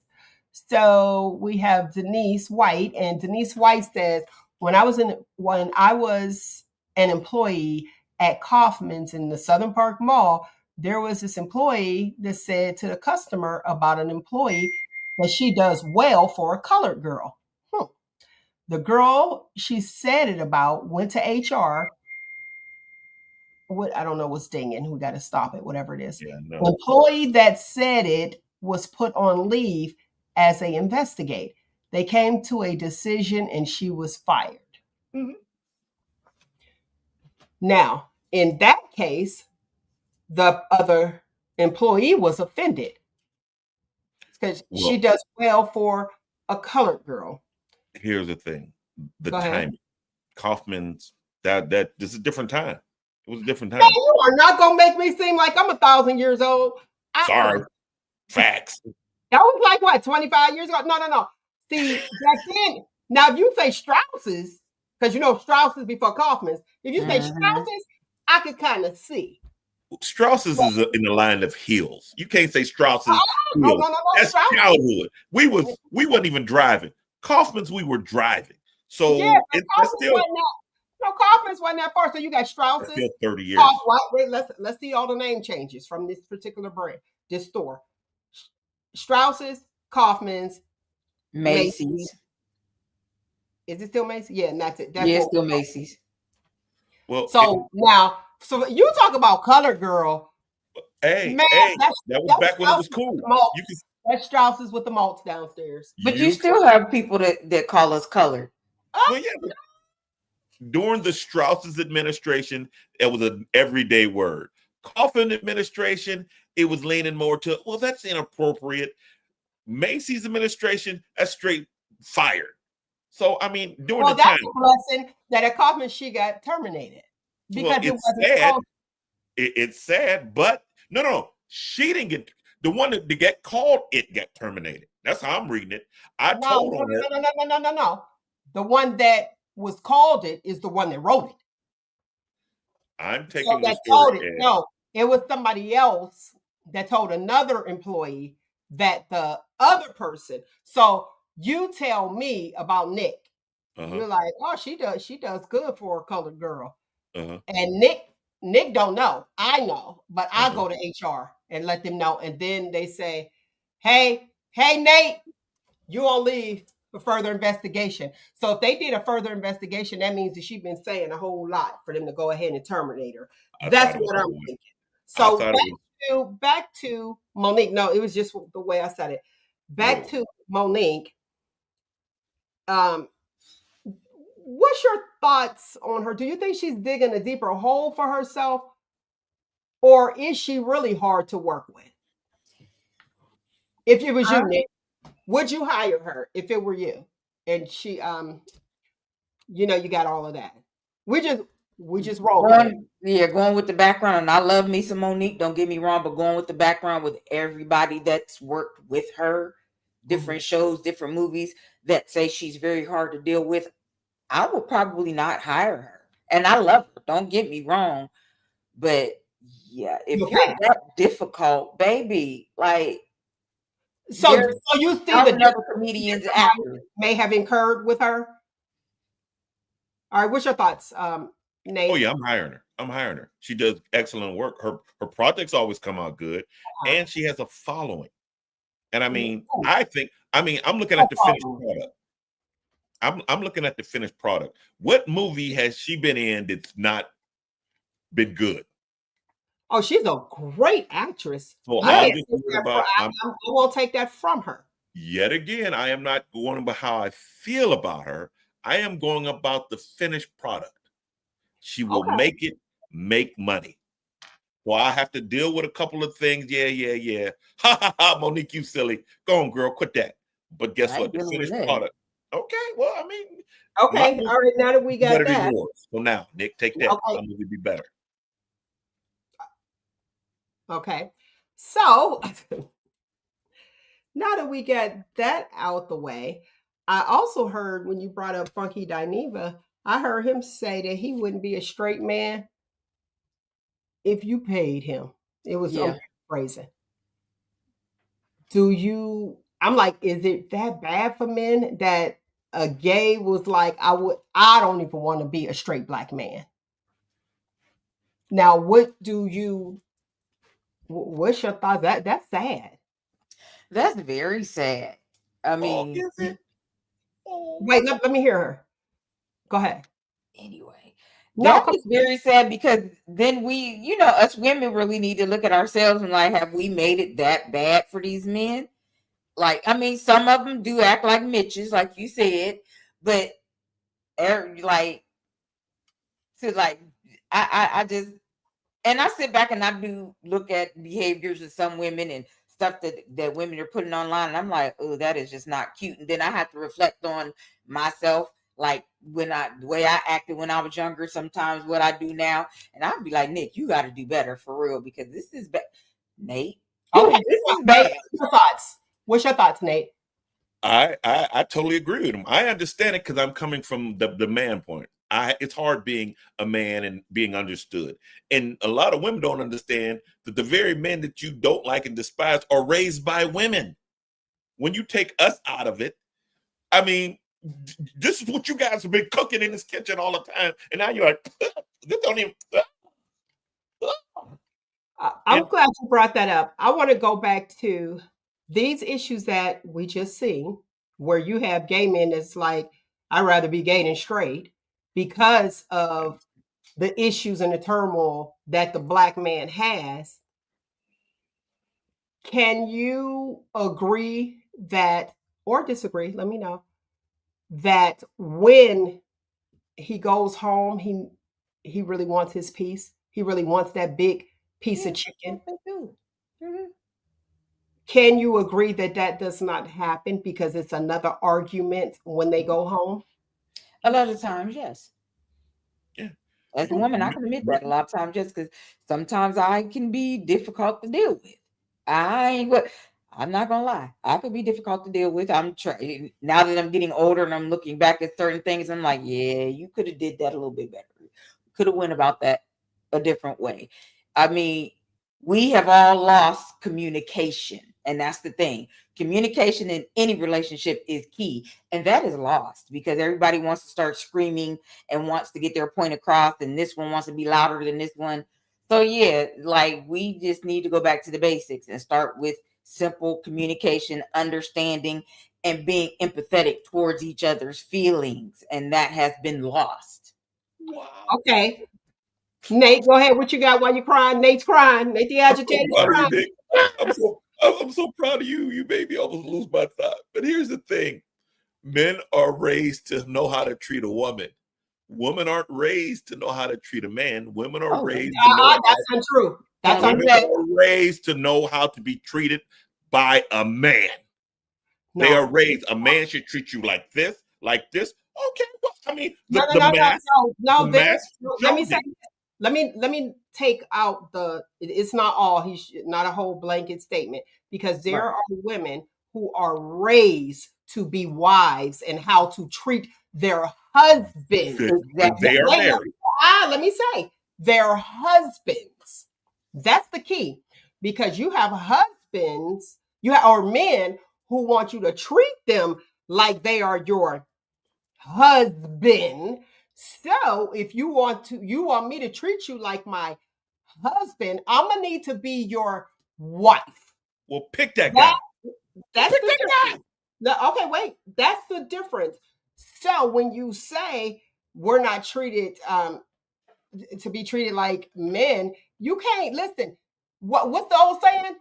So we have Denise White, and Denise White says, when I was an employee at Kaufman's in the Southern Park Mall, there was this employee that said to the customer about an employee that she does well for a colored girl. The girl she said it about went to HR. I don't know what's dinging. We got to stop it, whatever it is. Yeah, no. The employee that said it was put on leave as they investigate. They came to a decision and she was fired. Now, in that case, the other employee was offended because she does well for a colored girl. Here's the thing: the timing. Kaufman's that this is a different time. It was a different time. You are not gonna make me seem like I'm 1,000 years old. Sorry, facts. That was like what, 25 years ago? No. See, back then. Now, if you say Strauss's, because Strauss's before Kaufman's. If you say Strauss's, I could kind of see. Strauss's is in the line of heels. You can't say Strauss's. No. That's Strauss's. Childhood. We wasn't even driving. Kaufman's, we were driving. So yeah, Kaufman's wasn't that far. So you got Strauss's. Still 30 years. Wait, let's see all the name changes from this particular brand, this store. Strauss's, Kaufman's, Macy's. Is it still Macy's? Yeah, and that's it. It's still Macy's. Well, so you talk about colored girl. Hey, that was back when it was cool. That's Strauss's with the malts downstairs. But you still have people that call us colored. Well, yeah. During the Strauss's administration, it was an everyday word. Kaufman administration, it was leaning more to, well, that's inappropriate. Macy's administration, that's straight fired. So, I mean, during the time. That's a blessing that at Kaufman, she got terminated. Because it wasn't sad. It's sad, but no. She didn't get, the one that get called, it got terminated. That's how I'm reading it. No. The one that was called it is the one that wrote it. I'm taking the story. No, it was somebody else that told another employee that the other person. So you tell me about Nick. You're like, oh, she does good for a colored girl. And Nick don't know. I know, but I go to HR and let them know. And then they say, hey, Nate, you on leave for further investigation. So if they did a further investigation, that means that she's been saying a whole lot for them to go ahead and terminate her. That's what I'm thinking. So back to Monique. No, it was just the way I said it. Back to Monique. What's your thoughts on her? Do you think she's digging a deeper hole for herself, or is she really hard to work with? If it was you, Nick, would you hire her if it were you? And she, you got all of that. We just roll with it. Going with the background. And I love me some Monique, don't get me wrong, but going with the background with everybody that's worked with her, different shows, different movies that say she's very hard to deal with, I would probably not hire her. And I love her, don't get me wrong. But yeah, if You'll you're pass. that difficult, baby, like So there's you think other that comedians actors. may have incurred with her? All right, what's your thoughts, Nate? Oh yeah, I'm hiring her. She does excellent work. Her projects always come out good, and she has a following. And I mean, I'm looking at the finished product. I'm looking at the finished product. What movie has she been in that's not been good? Oh, she's a great actress. So I I'm won't take that from her. Yet again, I am not going about how I feel about her. I am going about the finished product. She will make money. So I have to deal with a couple of things. Yeah. Ha ha ha, Monique, you silly. Go on, girl, quit that. But guess what? The finished product. Okay, well, I mean. Okay, all right, now that we got that. So now, Nick, take that. I'm going to be better. Okay, so now that we got that out the way, I also heard when you brought up Funky Dineva, I heard him say that he wouldn't be a straight man if you paid him. It was phrasing. I'm like, is it that bad for men that a gay was like, I don't even want to be a straight black man. Now, what's your thoughts? That's sad. That's very sad. I mean, wait, let me hear her. Go ahead. Anyway, that is very sad because then we, us women really need to look at ourselves and like, have we made it that bad for these men? Like, I mean, some of them do act like Mitches, like you said, but I just, and I sit back and I do look at behaviors of some women and stuff that women are putting online, and I'm like, oh, that is just not cute. And then I have to reflect on myself, like the way I acted when I was younger, sometimes what I do now, and I'd be like, Nick, you got to do better for real because this is bad. Nate, okay, this is bad. What's your thoughts, Nate? I totally agree with him. I understand it because I'm coming from the man point. It's hard being a man and being understood. And a lot of women don't understand that the very men that you don't like and despise are raised by women. When you take us out of it, I mean, this is what you guys have been cooking in this kitchen all the time. And now you're like, this don't even. I'm glad you brought that up. I want to go back to these issues that we just seen, where you have gay men that's like, I'd rather be gay than straight because of the issues and the turmoil that the black man has. Can you agree that, or disagree, let me know, that when he goes home, he really wants his piece? He really wants that big piece of chicken? Mm-hmm. Can you agree that that does not happen because it's another argument when they go home? A lot of times, yes. Yeah. As a woman, I can admit that a lot of times, just because sometimes I can be difficult to deal with. I'm not gonna lie. I could be difficult to deal with. I'm trying now that I'm getting older and I'm looking back at certain things. I'm like, yeah, you could have did that a little bit better. Could have went about that a different way. I mean, we have all lost communication, and that's the thing. Communication in any relationship is key, and that is lost because everybody wants to start screaming and wants to get their point across, and this one wants to be louder than this one. So yeah, like we just need to go back to the basics and start with simple communication, understanding, and being empathetic towards each other's feelings, and that has been lost. Wow. Okay. Nate, go ahead. What you got while you're crying? Nate's crying. Nate the Agitator. I'm so proud of you. You made me almost lose my thought. But here's the thing. Men are raised to know how to treat a woman. Women aren't raised to know how to treat a man. Women are Oh, raised to know That's untrue. That's Can't women do that. are raised to know how to be treated by a man. They are No. raised. A man should treat you like this, like this. Okay, well, I mean, No, the mask, no. the mask Let me shows say. it. Let me take out the. It's not all. Not a whole blanket statement, because there Right. are women who are raised to be wives and how to treat their husbands. And Exactly. they are Wait, married. let me say their husbands. That's the key, because you have husbands, or men who want you to treat them like they are your husband. So if you want me to treat you like my husband, I'm gonna need to be your wife. Well, pick that That guy. that's Pick the that guy. difference. Okay, wait. That's the difference. So when you say we're not treated to be treated like men, you can't listen. What's the old saying?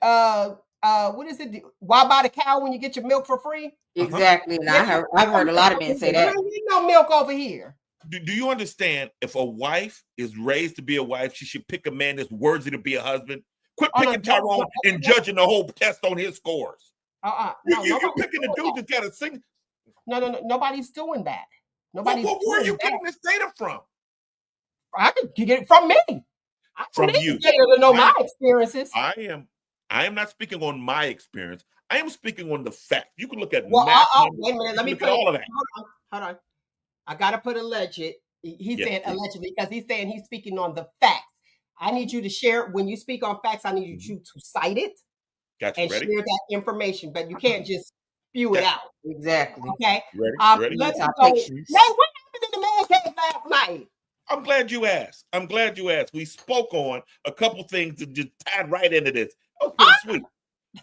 What is it? Why buy the cow when you get your milk for free? Exactly. And Yeah, I've heard a lot of men say you that. ain't getting no milk over here. Do you understand? If a wife is raised to be a wife, she should pick a man that's worthy to be a husband. Quit Oh, no, picking Tyrone and judging the whole test on his scores. no, You're nobody's picking the doing dude that. that's got to sing. No, nobody's doing that. Well, Nobody's where are doing you that. getting this data from? I could get it from me. I don't From need you. data to know my experiences. I am not speaking on my experience. I am speaking on the fact. You can look at Well, math numbers. wait a minute. You Let can me look put at it. all of that. Hold on. I gotta put alleged. He's Yes, saying please. allegedly because he's saying he's speaking on the facts. I need you to share when you speak on facts. I need you to cite it Got you and ready? share that information, but you can't just spew it Got out. Exactly. Okay. you ready? You ready? Let's go. Citations. Man, what happened in the man cave last night? I'm glad you asked. I'm glad you asked. We spoke on a couple things that just tied right into this. That was pretty sweet.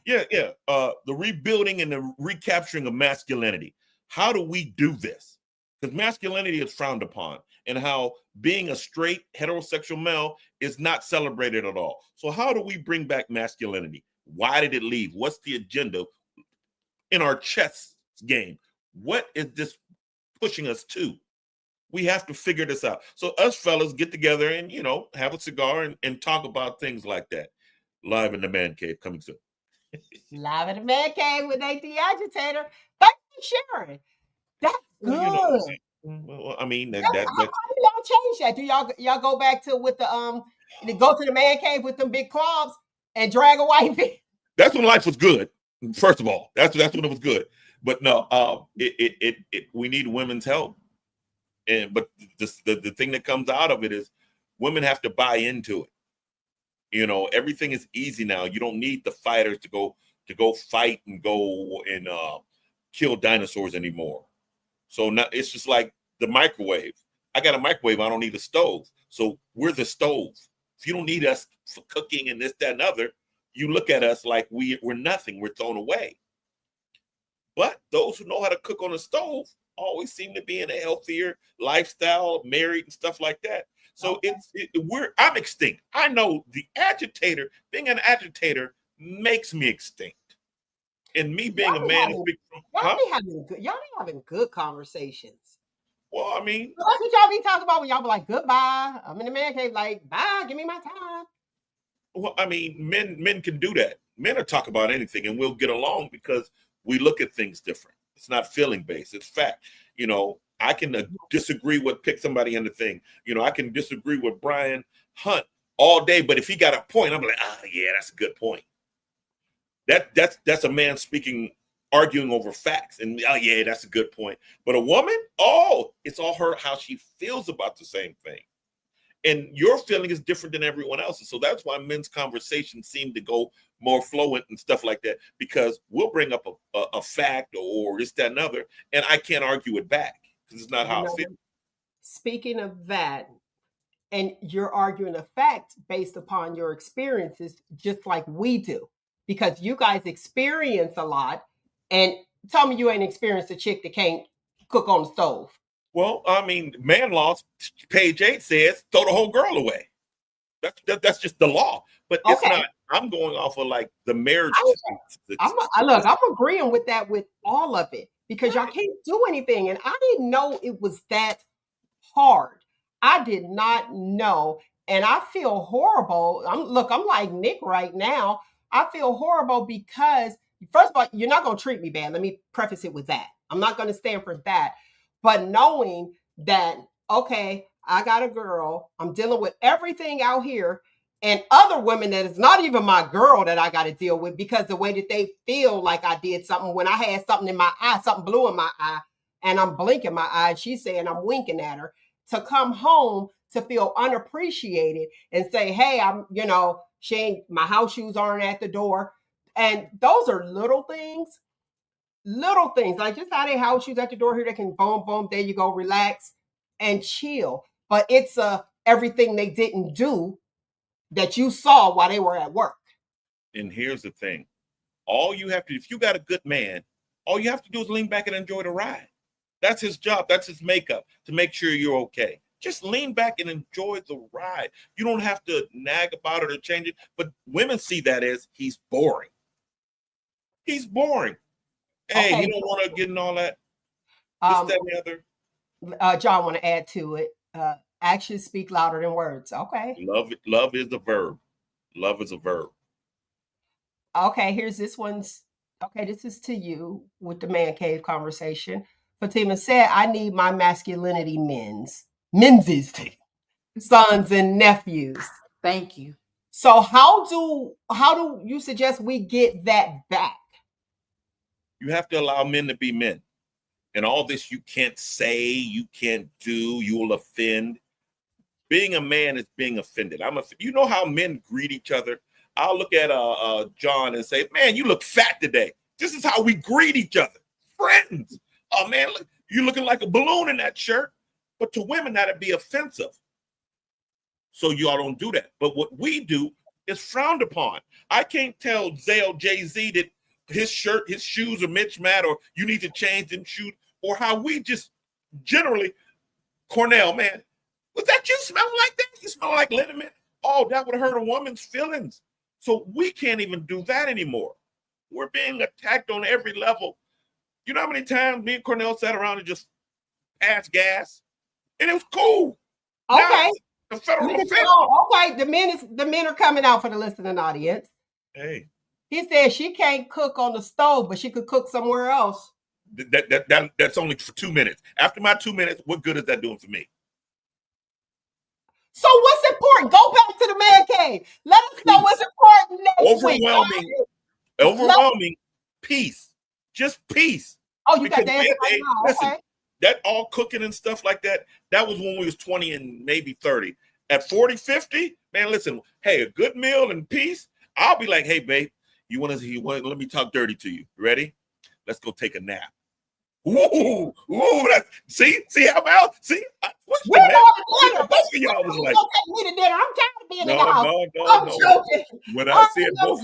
Yeah. The rebuilding and the recapturing of masculinity. How do we do this? Because masculinity is frowned upon, and how being a straight heterosexual male is not celebrated at all. So how do we bring back masculinity? Why did it leave? What's the agenda in our chess game? What is this pushing us to? We have to figure this out. So us fellas get together and have a cigar and talk about things like that. Live in the man cave coming soon. Live in the man cave with AT Agitator. Thank you for sharing. That's good. Well, I mean How that's do y'all change that? Do y'all go back to with the go to the man cave with them big clubs and drag a white man? that's when life was good. First of all, that's when it was good. But no, we need women's help. But the thing that comes out of it is women have to buy into it. Everything is easy now. You don't need the fighters to go fight and go and kill dinosaurs anymore. So now it's just like the microwave. I got a microwave. I don't need a stove. So we're the stove. If you don't need us for cooking and this, that, and other, you look at us like we're nothing. We're thrown away. But those who know how to cook on a stove always seem to be in a healthier lifestyle, married and stuff like that. So I'm extinct. I know being an agitator makes me extinct. And me being a man is y'all be having good conversations. Well, I mean, that's what y'all be talking about when y'all be like, goodbye. I'm in the man cave, like, bye, give me my time. Well, I mean, men can do that. Men are talk about anything and we'll get along because we look at things different. It's not feeling based, it's fact. I can disagree with pick somebody in the thing. I can disagree with Brian Hunt all day, but if he got a point, I'm like, yeah, that's a good point. That's a man speaking, arguing over facts, and yeah, that's a good point. But a woman, it's all how she feels about the same thing. And your feeling is different than everyone else's. So that's why men's conversations seem to go more fluent and stuff like that, because we'll bring up a fact or this, that, and other, and I can't argue it back because it's not how I feel. Speaking of that, and you're arguing a fact based upon your experiences, just like we do, because you guys experience a lot. And tell me you ain't experienced a chick that can't cook on the stove. Well, I mean, man laws, page 8 says throw the whole girl away. That's just the law. But it's not. I'm going off of like the marriage. I'm agreeing with that with all of it, because y'all can't do anything. And I didn't know it was that hard. I did not know. And I feel horrible. I'm like Nick right now. I feel horrible because, first of all, you're not going to treat me bad. Let me preface it with that. I'm not going to stand for that. But knowing that, okay, I got a girl, I'm dealing with everything out here, and other women that is not even my girl that I got to deal with because the way that they feel like I did something when I had something in my eye, something blue in my eye, and I'm blinking my eye, and she's saying I'm winking at her, to come home to feel unappreciated and say, hey, she ain't, my house shoes aren't at the door. And those are little things. Like just how they house shoes at the door here, they can boom, boom, there you go, relax and chill. But it's everything they didn't do that you saw while they were at work. And here's the thing. All you have to, if you got a good man, all you have to do is lean back and enjoy the ride. That's his job. That's his makeup, to make sure you're okay. Just lean back and enjoy the ride. You don't have to nag about it or change it. But women see that as he's boring. He's boring. Hey, Okay. he don't want to get in all that. This, that, and the other. John want to add to it. Actions speak louder than words. Okay. Love is a verb. Love is a verb. Okay, here's this one's. Okay, this is to you with the man cave conversation. Fatima said, I need my masculinity men's sons and nephews. Thank you. So how do you suggest we get that back? You have to allow men to be men. And all this you can't say, you can't do, you will offend. Being a man is being offended. You know how men greet each other? I'll look at John and say, man, you look fat today. This is how we greet each other. Friends. Oh, man, look, you're looking like a balloon in that shirt. But to women, that'd be offensive. So y'all don't do that. But what we do is frowned upon. I can't tell Zale Jay-Z that his shirt, his shoes are mismatched, or you need to change them shoes, or how we just generally, Cornell, man, was that you smelling like that? You smell like liniment? Oh, that would hurt a woman's feelings. So we can't even do that anymore. We're being attacked on every level. You know how many times me and Cornell sat around and just passed gas? And it was cool. Okay. The federal offense. Okay, the men are coming out for the listening audience. Hey. He said she can't cook on the stove, but she could cook somewhere else. That's only for 2 minutes. After my 2 minutes, what good is that doing for me? So what's important? Go back to the man cave. Let us know what's important next week. Overwhelming peace. Just peace. Oh, you got that? Listen, okay. That all cooking and stuff like that, that was when we was 20 and maybe 30. At 40, 50, man, listen, hey, a good meal and peace, I'll be like, hey, babe, let me talk dirty to you. Ready? Let's go take a nap. Ooh, see how about? See, we're going to dinner. Both of y'all was like, take me to dinner. I'm tired of being in the house. I'm joking. When I said both,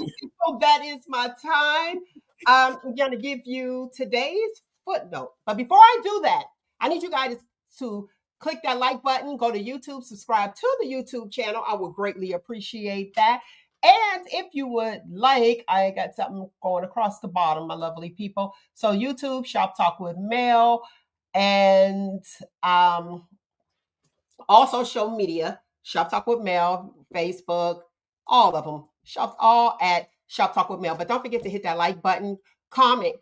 that is my time. I'm going to give you today's footnote. But before I do that, I need you guys to click that like button, go to YouTube, subscribe to the YouTube channel. I would greatly appreciate that. And if you would like, I got something going across the bottom, my lovely people. So YouTube, Shop Talk with Mel, and also social media, Shop Talk with Mel, Facebook, all of them. All at Shop Talk with Mel. But don't forget to hit that like button, comment.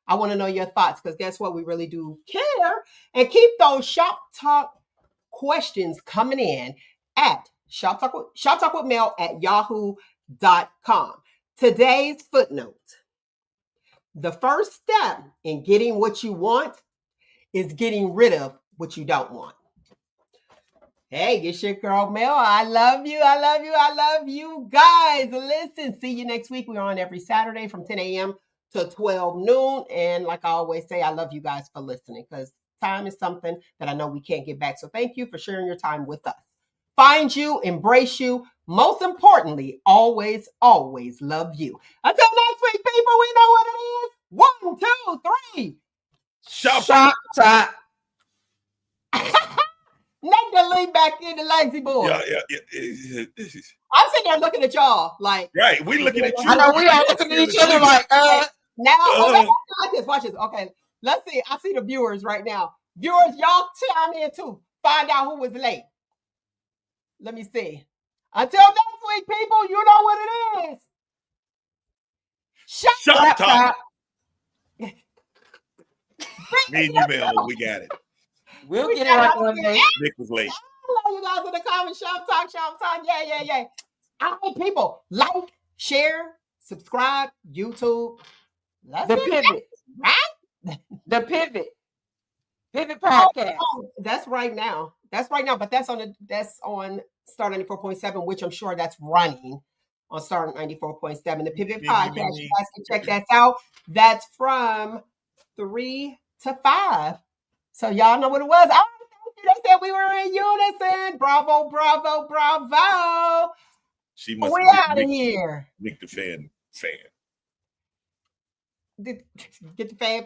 I want to know your thoughts, because guess what? We really do care. And keep those Shop Talk questions coming in at Shop Talk with Mel at yahoo.com. Today's footnote. The first step in getting what you want is getting rid of what you don't want. Hey, it's your girl Mel. I love you guys. Listen, see you next week. We're on every Saturday from 10 a.m. to 12 noon. And like I always say, I love you guys for listening, because time is something that I know we can't get back. So thank you for sharing your time with us. Find you, embrace you. Most importantly, always love you. Until next week, people, we know what it is. 1, 2, 3. Shop Talk. Not to lean back in the lazy boy. Yeah. I'm sitting there looking at y'all like. Right, we looking at you. I know we all looking at each other like, Now, okay, watch this. Okay, let's see. I see the viewers right now. Viewers, y'all chime in too. Find out who was late. Let me see. Until next week, people, you know what it is. Shop talk. Top. Me and you, man, we got it. We'll We get it got right it. one day. Nick was late. I love you guys in the comments. Shop talk. Yeah. All right, people, like, share, subscribe, YouTube. Let's The get pivot. right. The pivot. Pivot podcast. Oh, that's right now. But that's on Star 94.7, which I'm sure that's running on Star 94.7. The Pivot Podcast. You guys can check that out. That's from 3 to 5. So y'all know what it was. Oh, they said we were in unison. Bravo. She must We be out of here. Nick the fan. Get the fan.